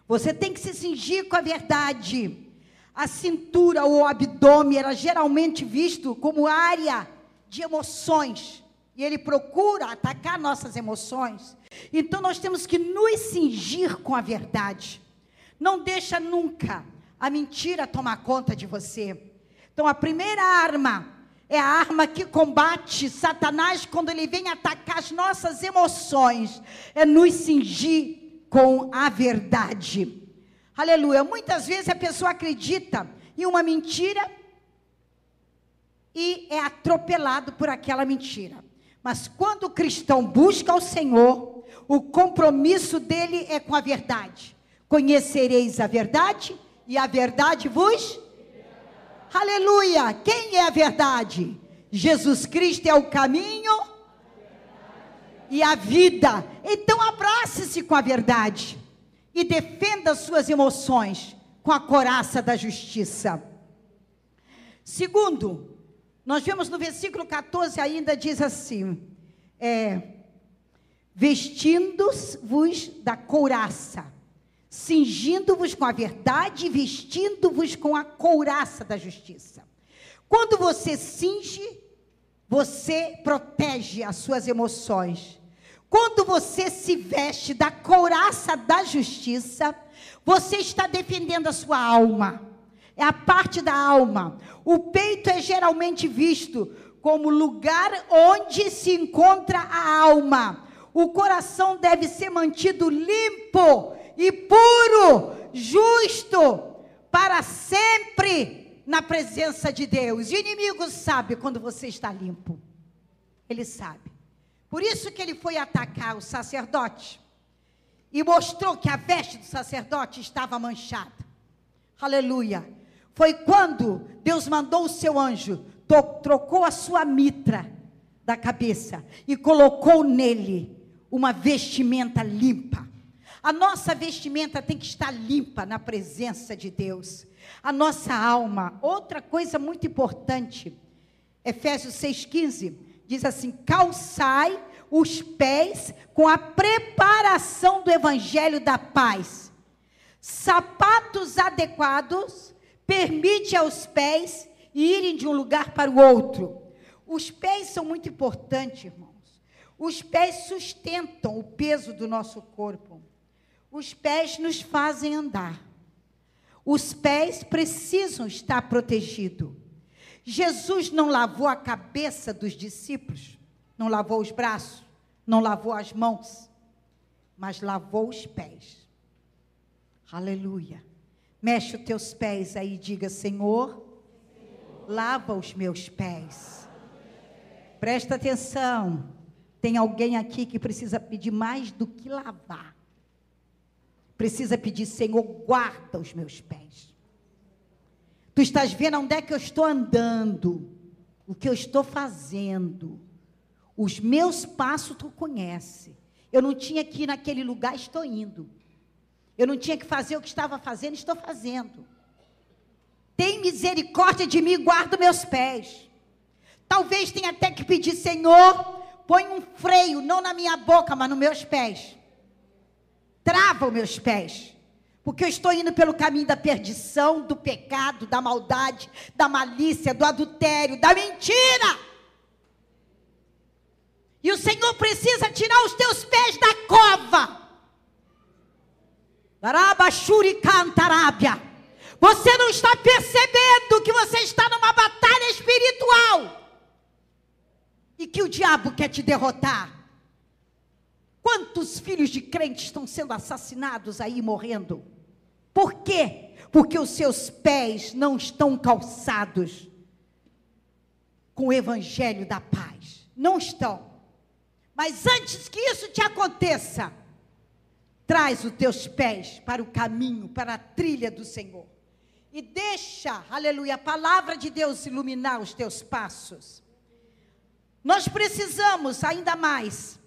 Você tem que se cingir com a verdade. A cintura ou o abdômen era geralmente visto como área de emoções, e ele procura atacar nossas emoções. Então nós temos que nos cingir com a verdade. Não deixa nunca a mentira tomar conta de você. Então a primeira arma é a arma que combate Satanás quando ele vem atacar as nossas emoções, é nos cingir com a verdade. Aleluia. Muitas vezes a pessoa acredita em uma mentira e é atropelado por aquela mentira. Mas quando o cristão busca o Senhor, o compromisso dele é com a verdade. Conhecereis a verdade, e a verdade vos... Aleluia! Quem é a verdade? Jesus Cristo é o caminho e a vida. Então abrace-se com a verdade e defenda suas emoções com a couraça da justiça. Segundo, nós vemos no versículo 14 ainda, diz assim, vestindo-vos da couraça, cingindo-vos com a verdade e vestindo-vos com a couraça da justiça. Quando você cinge, você protege as suas emoções. Quando você se veste da couraça da justiça, você está defendendo a sua alma. É a parte da alma. O peito é geralmente visto como lugar onde se encontra a alma. O coração deve ser mantido limpo e puro, justo, para sempre na presença de Deus. E o inimigo sabe quando você está limpo. Ele sabe. Por isso que ele foi atacar o sacerdote e mostrou que a veste do sacerdote estava manchada. Aleluia. Foi quando Deus mandou o seu anjo, trocou a sua mitra da cabeça e colocou nele uma vestimenta limpa. A nossa vestimenta tem que estar limpa na presença de Deus. A nossa alma, outra coisa muito importante, Efésios 6,15, diz assim: calçai os pés com a preparação do evangelho da paz. Sapatos adequados permite aos pés irem de um lugar para o outro. Os pés são muito importantes, irmãos. Os pés sustentam o peso do nosso corpo. Os pés nos fazem andar. Os pés precisam estar protegidos. Jesus não lavou a cabeça dos discípulos, não lavou os braços, não lavou as mãos, mas lavou os pés. Aleluia. Mexe os teus pés aí e diga: Senhor, lava os meus pés. Presta atenção. Tem alguém aqui que precisa pedir mais do que lavar. Precisa pedir: Senhor, guarda os meus pés. Tu estás vendo onde é que eu estou andando, o que eu estou fazendo. Os meus passos tu conhece. Eu não tinha que ir naquele lugar, estou indo. Eu não tinha que fazer o que estava fazendo, estou fazendo. Tem misericórdia de mim e guarda meus pés. Talvez tenha até que pedir: Senhor, põe um freio, não na minha boca, mas nos meus pés. Trava os meus pés. Porque eu estou indo pelo caminho da perdição, do pecado, da maldade, da malícia, do adultério, da mentira. E o Senhor precisa tirar os teus pés da cova. Você não está percebendo que você está numa batalha espiritual e que o diabo quer te derrotar. Quantos filhos de crentes estão sendo assassinados aí, morrendo? Por quê? Porque os seus pés não estão calçados com o evangelho da paz. Não estão. Mas antes que isso te aconteça, traz os teus pés para o caminho, para a trilha do Senhor. E deixa, aleluia, a palavra de Deus iluminar os teus passos. Nós precisamos ainda mais.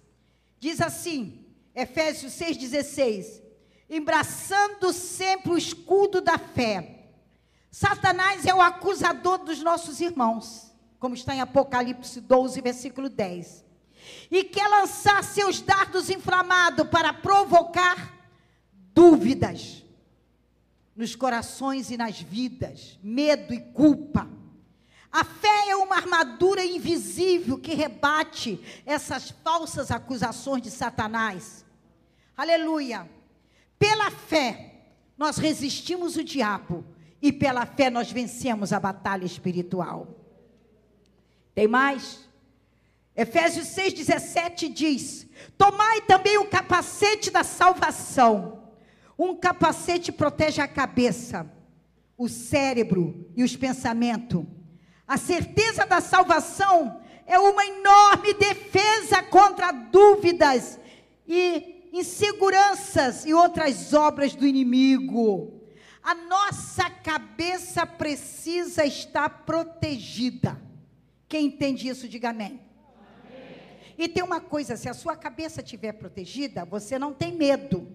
Diz assim, Efésios 6,16. Embraçando sempre o escudo da fé. Satanás é o acusador dos nossos irmãos. Como está em Apocalipse 12, versículo 10. E quer lançar seus dardos inflamados para provocar dúvidas nos corações e nas vidas, medo e culpa. A fé é uma armadura invisível que rebate essas falsas acusações de Satanás. Aleluia. Pela fé, nós resistimos o diabo e pela fé nós vencemos a batalha espiritual. Tem mais? Efésios 6,17 diz: tomai também o capacete da salvação. Um capacete protege a cabeça, o cérebro e os pensamentos. A certeza da salvação é uma enorme defesa contra dúvidas e inseguranças e outras obras do inimigo. A nossa cabeça precisa estar protegida. Quem entende isso, diga amém. E tem uma coisa, se a sua cabeça estiver protegida, você não tem medo.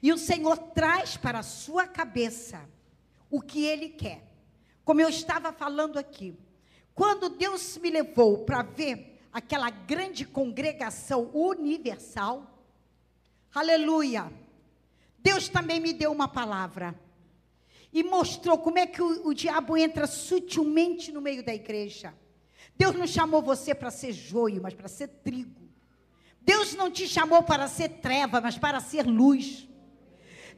E o Senhor traz para a sua cabeça o que Ele quer. Como eu estava falando aqui, quando Deus me levou para ver aquela grande congregação universal, aleluia, Deus também me deu uma palavra. E mostrou como é que o diabo entra sutilmente no meio da igreja. Deus não chamou você para ser joio, mas para ser trigo. Deus não te chamou para ser treva, mas para ser luz.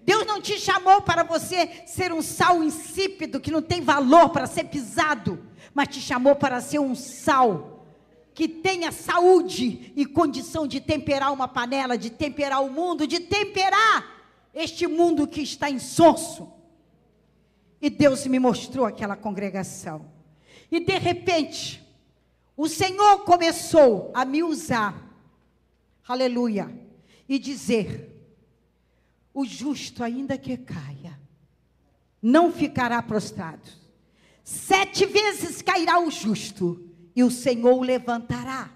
Deus não te chamou para você ser um sal insípido, que não tem valor para ser pisado, mas te chamou para ser um sal que tenha saúde e condição de temperar uma panela, de temperar o mundo, de temperar este mundo que está insonso. E Deus me mostrou aquela congregação. E de repente, o Senhor começou a me usar, aleluia, e dizer: o justo, ainda que caia, não ficará prostrado. 7 vezes cairá o justo, e o Senhor o levantará.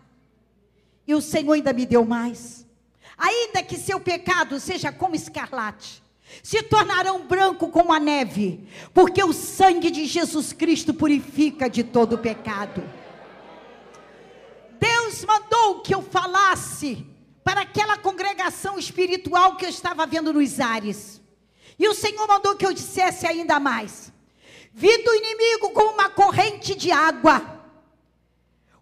E o Senhor ainda me deu mais. Ainda que seu pecado seja como escarlate, se tornarão branco como a neve, porque o sangue de Jesus Cristo purifica de todo pecado. Deus mandou que eu falasse para aquela congregação espiritual que eu estava vendo nos ares. E o Senhor mandou que eu dissesse ainda mais: vindo o inimigo com uma corrente de água,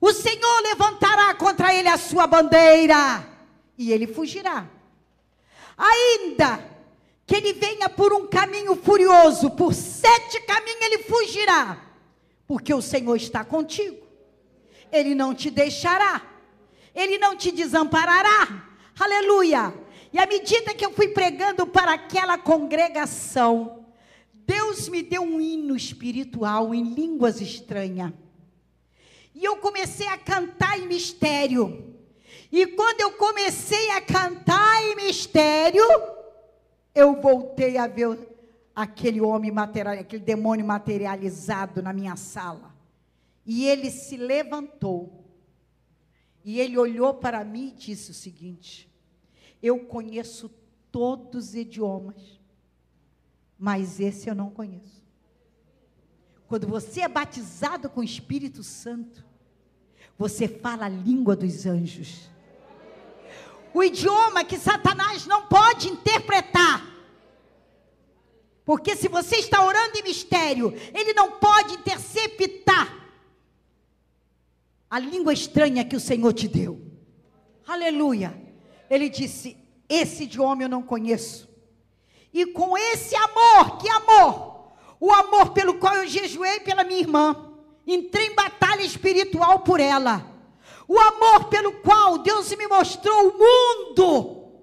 o Senhor levantará contra ele a sua bandeira, e ele fugirá. Ainda que ele venha por um caminho furioso, por 7 caminhos ele fugirá, porque o Senhor está contigo. Ele não te deixará, Ele não te desamparará, aleluia. E à medida que eu fui pregando para aquela congregação, Deus me deu um hino espiritual em línguas estranhas, e eu comecei a cantar em mistério. E quando eu comecei a cantar em mistério, eu voltei a ver aquele homem material, aquele demônio materializado na minha sala. E ele se levantou, e ele olhou para mim e disse o seguinte: eu conheço todos os idiomas, mas esse eu não conheço. Quando você é batizado com o Espírito Santo, você fala a língua dos anjos. O idioma que Satanás não pode interpretar. Porque se você está orando em mistério, ele não pode interceptar a língua estranha que o Senhor te deu. Aleluia. Ele disse: esse idioma eu não conheço. E com esse amor, que amor? O amor pelo qual eu jejuei pela minha irmã, entrei em batalha espiritual por ela. O amor pelo qual Deus me mostrou o mundo,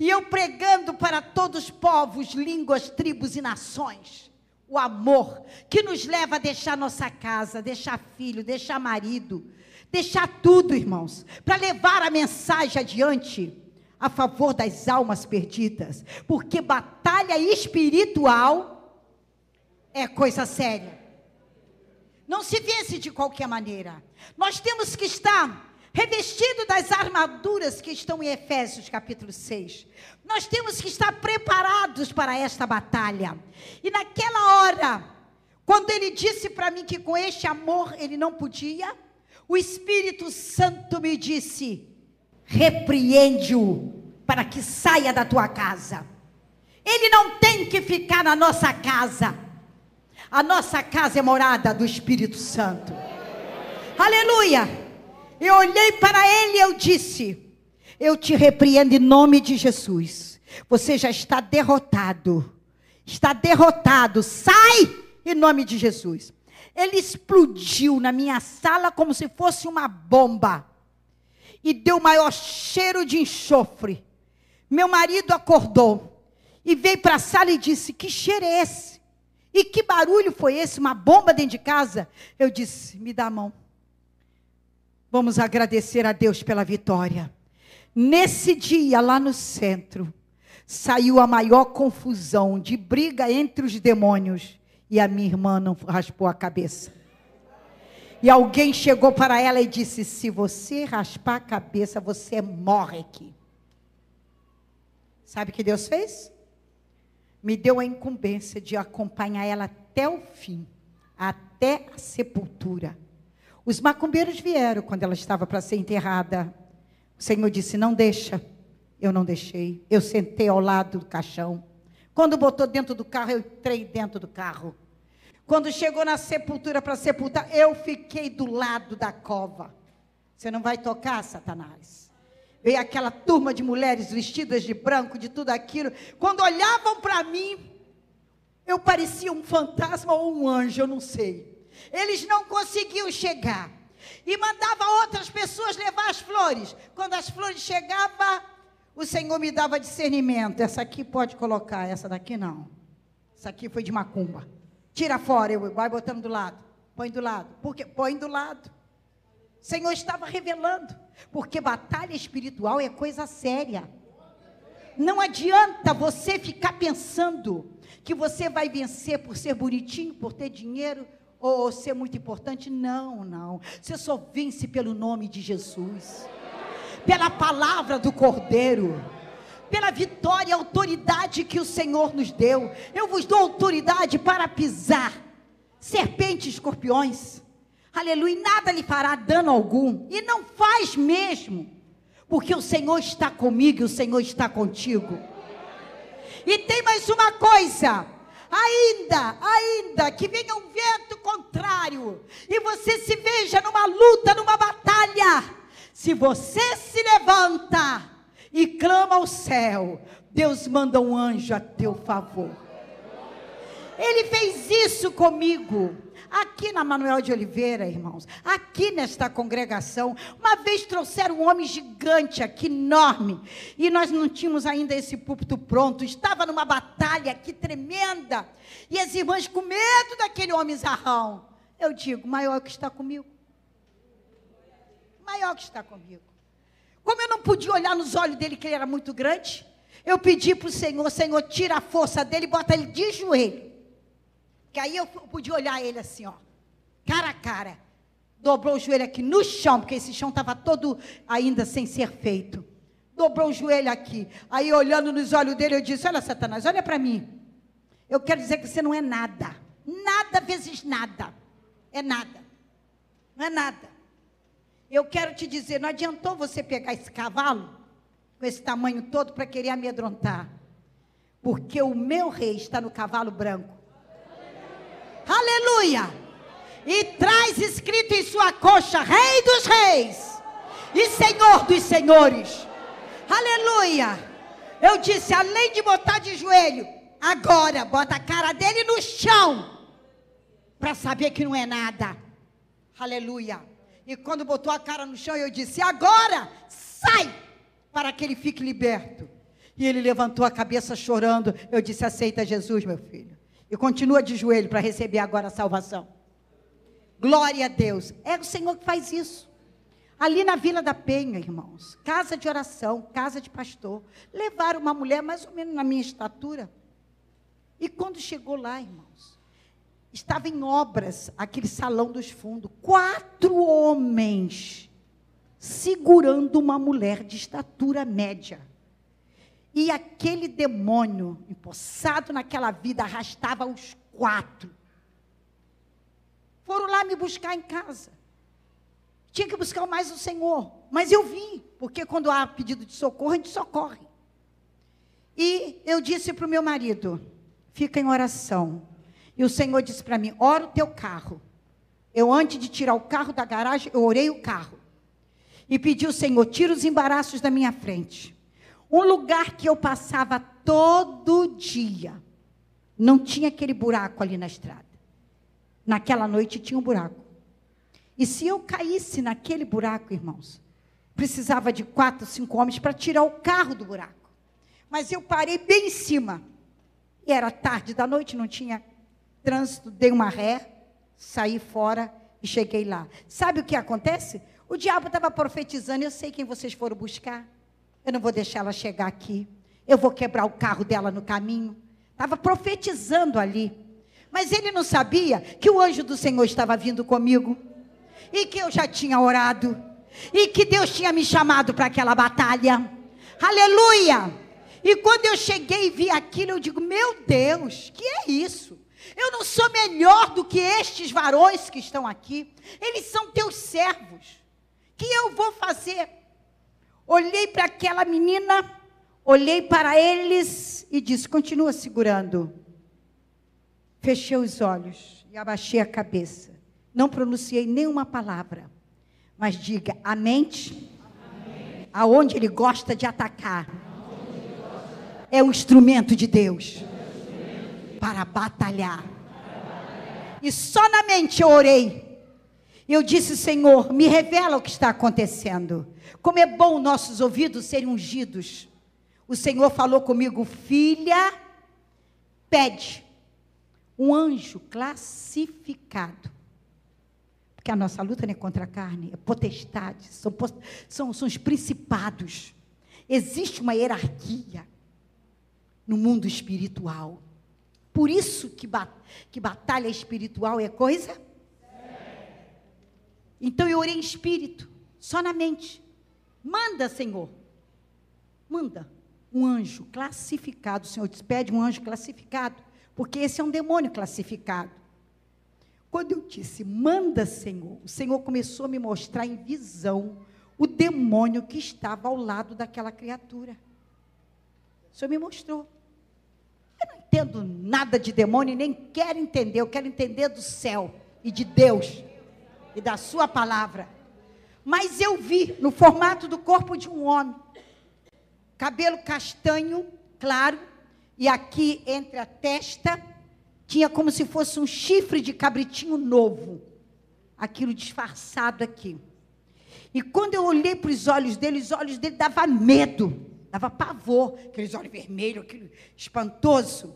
e eu pregando para todos os povos, línguas, tribos e nações. O amor que nos leva a deixar nossa casa, deixar filho, deixar marido, deixar tudo, irmãos, para levar a mensagem adiante a favor das almas perdidas, porque batalha espiritual é coisa séria. Não se vence de qualquer maneira. Nós temos que estar revestido das armaduras que estão em Efésios capítulo 6. Nós temos que estar preparados para esta batalha. E naquela hora, quando ele disse para mim que com este amor ele não podia, o Espírito Santo me disse: repreende-o para que saia da tua casa. Ele não tem que ficar na nossa casa. A nossa casa é morada do Espírito Santo. Aleluia. Eu olhei para ele e eu disse: eu te repreendo em nome de Jesus. Você já está derrotado. Está derrotado. Sai em nome de Jesus. Ele explodiu na minha sala como se fosse uma bomba. E deu o maior cheiro de enxofre. Meu marido acordou e veio para a sala e disse: que cheiro é esse? E que barulho foi esse? Uma bomba dentro de casa? Eu disse: me dá a mão. Vamos agradecer a Deus pela vitória. Nesse dia, lá no centro, saiu a maior confusão de briga entre os demônios. E a minha irmã não raspou a cabeça. E alguém chegou para ela e disse: se você raspar a cabeça, você morre aqui. Sabe o que Deus fez? Me deu a incumbência de acompanhar ela até o fim, até a sepultura. Os macumbeiros vieram quando ela estava para ser enterrada. O Senhor disse: não deixa. Eu não deixei. Eu sentei ao lado do caixão. Quando botou dentro do carro, eu entrei dentro do carro. Quando chegou na sepultura para sepultar, eu fiquei do lado da cova. Você não vai tocar, Satanás. Veio aquela turma de mulheres vestidas de branco, de tudo aquilo. Quando olhavam para mim, eu parecia um fantasma ou um anjo, eu não sei. Eles não conseguiam chegar. E mandava outras pessoas levar as flores. Quando as flores chegavam, o Senhor me dava discernimento. Essa aqui pode colocar, essa daqui não. Essa aqui foi de macumba. Tira fora, eu vai botando do lado. Põe do lado. Por quê? Põe do lado. O Senhor estava revelando. Porque batalha espiritual é coisa séria. Não adianta você ficar pensando que você vai vencer por ser bonitinho, por ter dinheiro, ou ser muito importante. Não, não. Você só vence pelo nome de Jesus, pela palavra do Cordeiro, pela vitória e autoridade que o Senhor nos deu. Eu vos dou autoridade para pisar serpentes e escorpiões. Aleluia, e nada lhe fará dano algum. E não faz mesmo, porque o Senhor está comigo e o Senhor está contigo. E tem mais uma coisa: ainda que venha um vento contrário e você se veja numa luta, numa batalha, se você se levanta e clama ao céu, Deus manda um anjo a teu favor. Ele fez isso comigo, aqui na Manuel de Oliveira, irmãos, aqui nesta congregação. Uma vez trouxeram um homem gigante aqui, enorme, e nós não tínhamos ainda esse púlpito pronto, estava numa batalha aqui tremenda, e as irmãs com medo daquele homem zarrão. Eu digo, maior que está comigo, maior que está comigo. Como eu não podia olhar nos olhos dele, que ele era muito grande, eu pedi para o Senhor: Senhor, tira a força dele e bota ele de joelho. Que aí eu podia olhar ele assim, ó, cara a cara. Dobrou o joelho aqui no chão, porque esse chão estava todo ainda sem ser feito. Dobrou o joelho aqui. Aí olhando nos olhos dele, eu disse: olha, Satanás, olha para mim. Eu quero dizer que você não é nada. Nada vezes nada. É nada. Não é nada. Eu quero te dizer, não adiantou você pegar esse cavalo, com esse tamanho todo, para querer amedrontar. Porque o meu rei está no cavalo branco. Aleluia! E traz escrito em sua coxa: Rei dos Reis e Senhor dos Senhores. Aleluia! Eu disse, além de botar de joelho, agora bota a cara dele no chão, para saber que não é nada. Aleluia! E quando botou a cara no chão, eu disse: agora sai, para que ele fique liberto. E ele levantou a cabeça chorando. Eu disse: aceita Jesus, meu filho. E continua de joelho para receber agora a salvação. Glória a Deus. É o Senhor que faz isso. Ali na Vila da Penha, irmãos, casa de oração, casa de pastor, levaram uma mulher mais ou menos na minha estatura. E quando chegou lá, irmãos, estava em obras aquele salão dos fundos. 4 homens segurando uma mulher de estatura média. E aquele demônio empossado naquela vida arrastava os 4. Foram lá me buscar em casa. Tinha que buscar mais o Senhor. Mas eu vim, porque quando há pedido de socorro, a gente socorre. E eu disse para o meu marido: fica em oração. E o Senhor disse para mim: ora o teu carro. Eu, antes de tirar o carro da garagem, eu orei o carro. E pedi ao Senhor: tira os embaraços da minha frente. Um lugar que eu passava todo dia, não tinha aquele buraco ali na estrada. Naquela noite tinha um buraco. E se eu caísse naquele buraco, irmãos, precisava de 4, 5 homens para tirar o carro do buraco. Mas eu parei bem em cima. E era tarde da noite, não tinha trânsito, dei uma ré, saí fora e cheguei lá. Sabe o que acontece? O diabo estava profetizando: eu sei quem vocês foram buscar. Eu não vou deixar ela chegar aqui. Eu vou quebrar o carro dela no caminho. Estava profetizando ali. Mas ele não sabia que o anjo do Senhor estava vindo comigo. E que eu já tinha orado. E que Deus tinha me chamado para aquela batalha. Aleluia! E quando eu cheguei e vi aquilo, eu digo: meu Deus, que é isso? Eu não sou melhor do que estes varões que estão aqui. Eles são teus servos. Que eu vou fazer? Olhei para aquela menina, olhei para eles e disse: continua segurando. Fechei os olhos e abaixei a cabeça. Não pronunciei nenhuma palavra. Mas diga: a mente, aonde ele gosta de atacar, é um instrumento de Deus para batalhar. E só na mente eu orei. Eu disse: Senhor, me revela o que está acontecendo. Como é bom nossos ouvidos serem ungidos. O Senhor falou comigo: filha, pede um anjo classificado. Porque a nossa luta não é contra a carne, é potestade, são os principados. Existe uma hierarquia no mundo espiritual. Por isso que batalha espiritual é coisa Então eu orei em espírito, só na mente. Manda, Senhor. Manda um anjo classificado. O Senhor disse, pede um anjo classificado, porque esse é um demônio classificado. Quando eu disse, manda, Senhor, o Senhor começou a me mostrar em visão o demônio que estava ao lado daquela criatura. O Senhor me mostrou. Eu não entendo nada de demônio, nem quero entender. Eu quero entender do céu e de Deus e da sua palavra. Mas eu vi no formato do corpo de um homem, cabelo castanho, claro, e aqui entre a testa tinha como se fosse um chifre de cabritinho novo, aquilo disfarçado aqui. E quando eu olhei para os olhos dele davam medo, dava pavor, aqueles olhos vermelhos, aquele espantoso.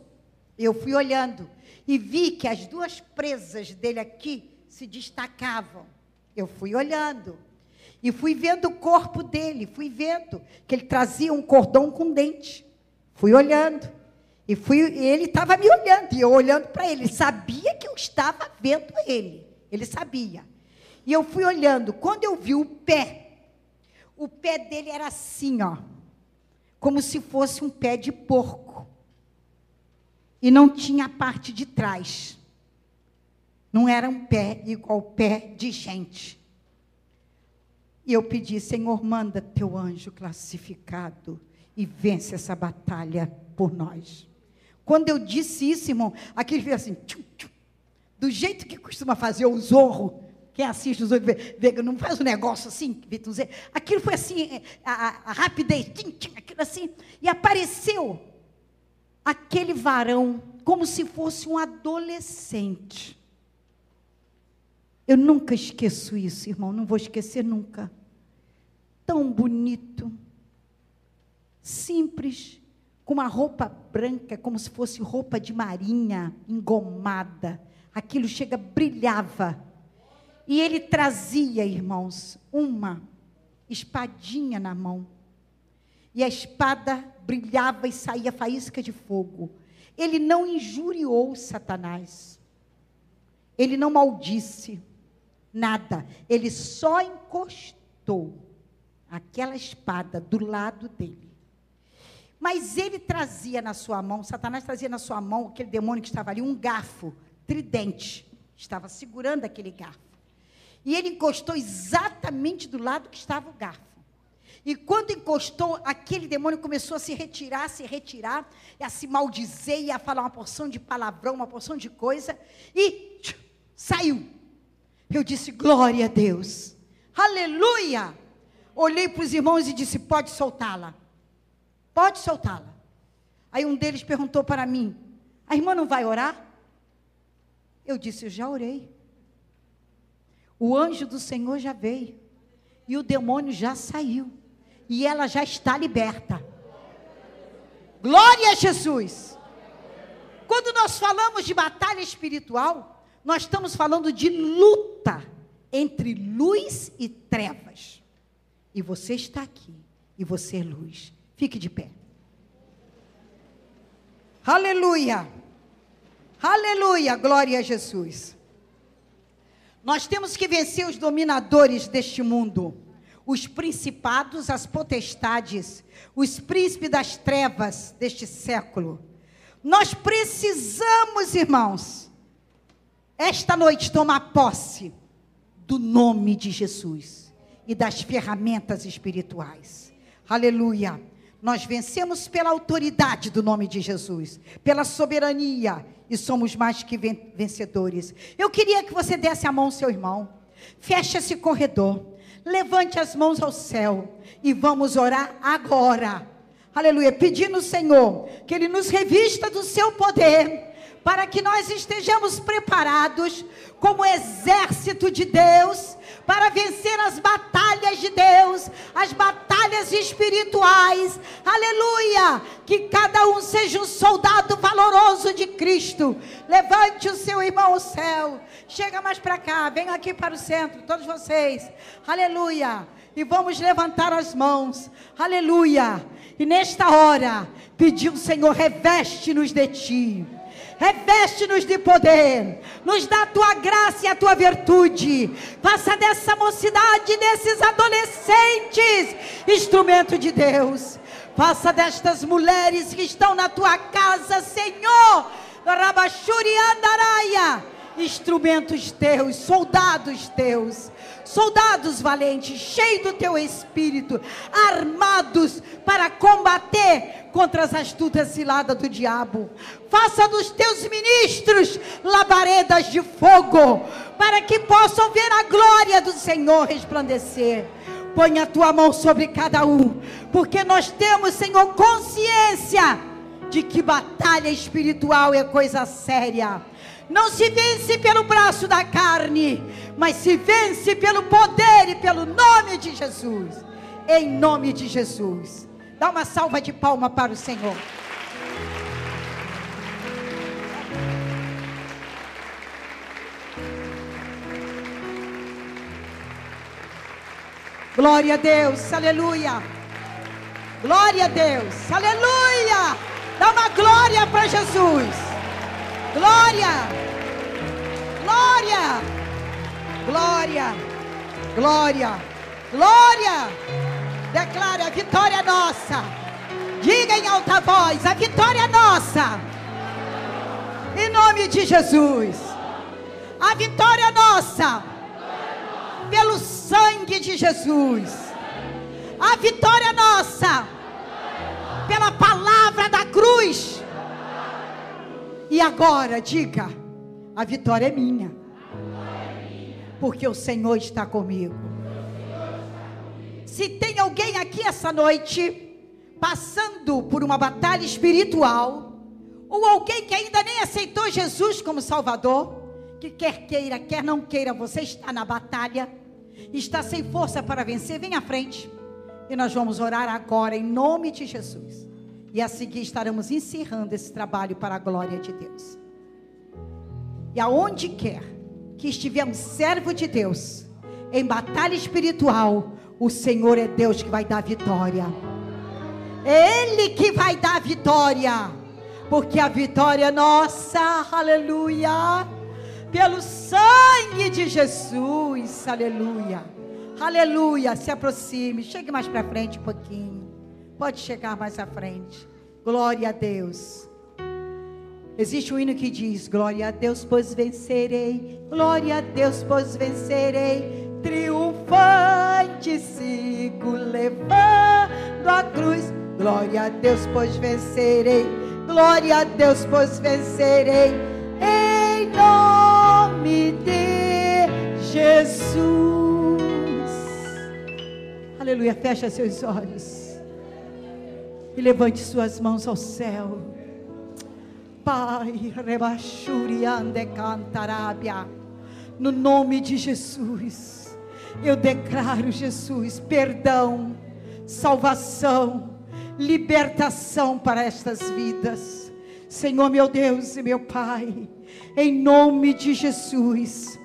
Eu fui olhando e vi que as duas presas dele aqui se destacavam. Eu fui olhando e fui vendo o corpo dele, fui vendo que ele trazia um cordão com dente. Fui olhando e ele estava me olhando e eu olhando para ele. Ele sabia que eu estava vendo ele, ele sabia. E eu fui olhando. Quando eu vi o pé dele era assim, ó, como se fosse um pé de porco. E não tinha a parte de trás. Não era um pé igual pé de gente. E eu pedi, Senhor, manda teu anjo classificado e vence essa batalha por nós. Quando eu disse isso, irmão, aquele fez assim, tchum, tchum, do jeito que costuma fazer o Zorro. Quem assiste os outros, não faz um negócio assim, aquilo foi assim, a rapidez, aquilo assim, e apareceu aquele varão, como se fosse um adolescente. Eu nunca esqueço isso, irmão, não vou esquecer nunca. Tão bonito, simples, com uma roupa branca, como se fosse roupa de marinha, engomada, aquilo brilhava. E ele trazia, irmãos, uma espadinha na mão. E a espada brilhava e saía faísca de fogo. Ele não injuriou Satanás. Ele não maldisse nada. Ele só encostou aquela espada do lado dele. Mas ele trazia na sua mão, Satanás trazia na sua mão, aquele demônio que estava ali, um garfo tridente. Estava segurando aquele garfo. E ele encostou exatamente do lado que estava o garfo. E quando encostou, aquele demônio começou a se retirar, e a se maldizer, e a falar uma porção de palavrão, uma porção de coisa, e saiu. Eu disse, glória a Deus, aleluia. Olhei para os irmãos e disse, pode soltá-la. Pode soltá-la. Aí um deles perguntou para mim, a irmã não vai orar? Eu disse, eu já orei. O anjo do Senhor já veio. E o demônio já saiu. E ela já está liberta. Glória a Jesus. Quando nós falamos de batalha espiritual, nós estamos falando de luta entre luz e trevas. E você está aqui. E você é luz. Fique de pé. Aleluia. Aleluia. Glória a Jesus. Nós temos que vencer os dominadores deste mundo, os principados, as potestades, os príncipes das trevas deste século. Nós precisamos, irmãos, esta noite tomar posse do nome de Jesus e das ferramentas espirituais. Aleluia. Nós vencemos pela autoridade do nome de Jesus, pela soberania, e somos mais que vencedores. Eu queria que você desse a mão ao seu irmão, feche esse corredor, levante as mãos ao céu, e vamos orar agora. Aleluia, pedindo ao Senhor, que Ele nos revista do seu poder, para que nós estejamos preparados, como exército de Deus, para vencer as batalhas de Deus, as batalhas espirituais. Aleluia, que cada um seja um soldado valoroso de Cristo. Levante o seu irmão ao céu, chega mais para cá, venha aqui para o centro, todos vocês, aleluia, e vamos levantar as mãos, aleluia, e nesta hora, pedir ao Senhor, reveste-nos de Ti, Reveste-nos de poder, nos dá a tua graça e a tua virtude. Faça dessa mocidade, desses adolescentes, instrumento de Deus. Faça destas mulheres que estão na tua casa, Senhor, Rabachuri Andaraia, instrumentos teus, soldados teus, soldados valentes, cheios do teu espírito, armados para combater contra as astutas ciladas do diabo. Faça dos teus ministros labaredas de fogo, para que possam ver a glória do Senhor resplandecer. Põe a tua mão sobre cada um, porque nós temos, Senhor, consciência de que batalha espiritual é coisa séria. Não se vence pelo braço da carne, mas se vence pelo poder e pelo nome de Jesus. Em nome de Jesus. Dá uma salva de palmas para o Senhor. Glória a Deus, aleluia. Glória a Deus, aleluia. Dá uma glória para Jesus. Glória, glória, glória, glória, glória. Declare: a vitória é nossa. Diga em alta voz: a vitória é nossa. Em nome de Jesus. A vitória é nossa. Pelo sangue de Jesus. A vitória é nossa. Pela palavra da cruz. E agora diga: a vitória é minha. Porque o Senhor está comigo. Se tem alguém aqui essa noite passando por uma batalha espiritual, ou alguém que ainda nem aceitou Jesus como Salvador, que quer queira, quer não queira, você está na batalha, está sem força para vencer, vem à frente. E nós vamos orar agora em nome de Jesus. E a seguir estaremos encerrando esse trabalho para a glória de Deus. E aonde quer que estiver um servo de Deus em batalha espiritual, o Senhor é Deus que vai dar vitória. É Ele que vai dar vitória. Porque a vitória é nossa, aleluia. Pelo sangue de Jesus, aleluia. Aleluia, se aproxime, chegue mais para frente um pouquinho. Pode chegar mais à frente. Glória a Deus. Existe um hino que diz: glória a Deus, pois vencerei. Glória a Deus, pois vencerei. Triunfante sigo levando a cruz. Glória a Deus, pois vencerei. Glória a Deus, pois vencerei. Em nome de Jesus. Aleluia, fecha seus olhos. E levante suas mãos ao céu. Pai, rebachuriande cantarabia. No nome de Jesus, eu declaro, Jesus, perdão, salvação, libertação para estas vidas. Senhor, meu Deus e meu Pai, em nome de Jesus,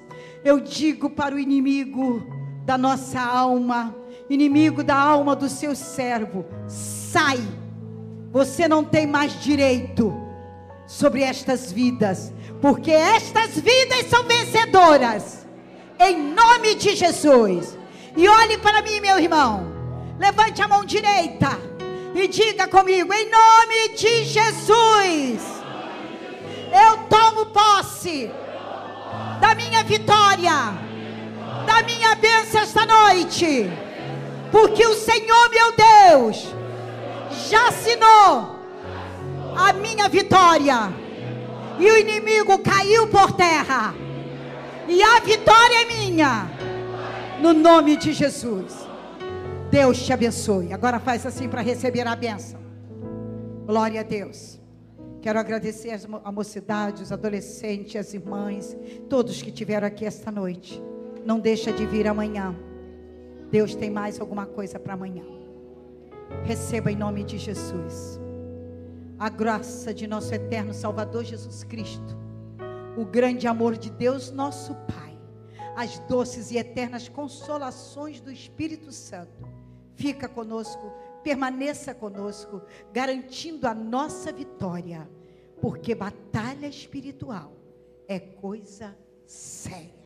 eu digo para o inimigo da nossa alma, inimigo da alma do seu servo: sai, você não tem mais direito sobre estas vidas, porque estas vidas são vencedoras, em nome de Jesus. E olhe para mim, meu irmão, levante a mão direita e diga comigo: em nome de Jesus, eu tomo posse da minha vitória, da minha bênção esta noite, porque o Senhor, meu Deus, já assinou a minha vitória, e o inimigo caiu por terra, e a vitória é minha, no nome de Jesus. Deus te abençoe. Agora faz assim para receber a bênção. Glória a Deus. Quero agradecer a mocidade, os adolescentes, as irmãs, todos que estiveram aqui esta noite. Não deixa de vir amanhã. Deus tem mais alguma coisa para amanhã. Receba em nome de Jesus a graça de nosso eterno Salvador Jesus Cristo, o grande amor de Deus nosso Pai, as doces e eternas consolações do Espírito Santo. Fica conosco, permaneça conosco, garantindo a nossa vitória. porque batalha espiritual é coisa séria.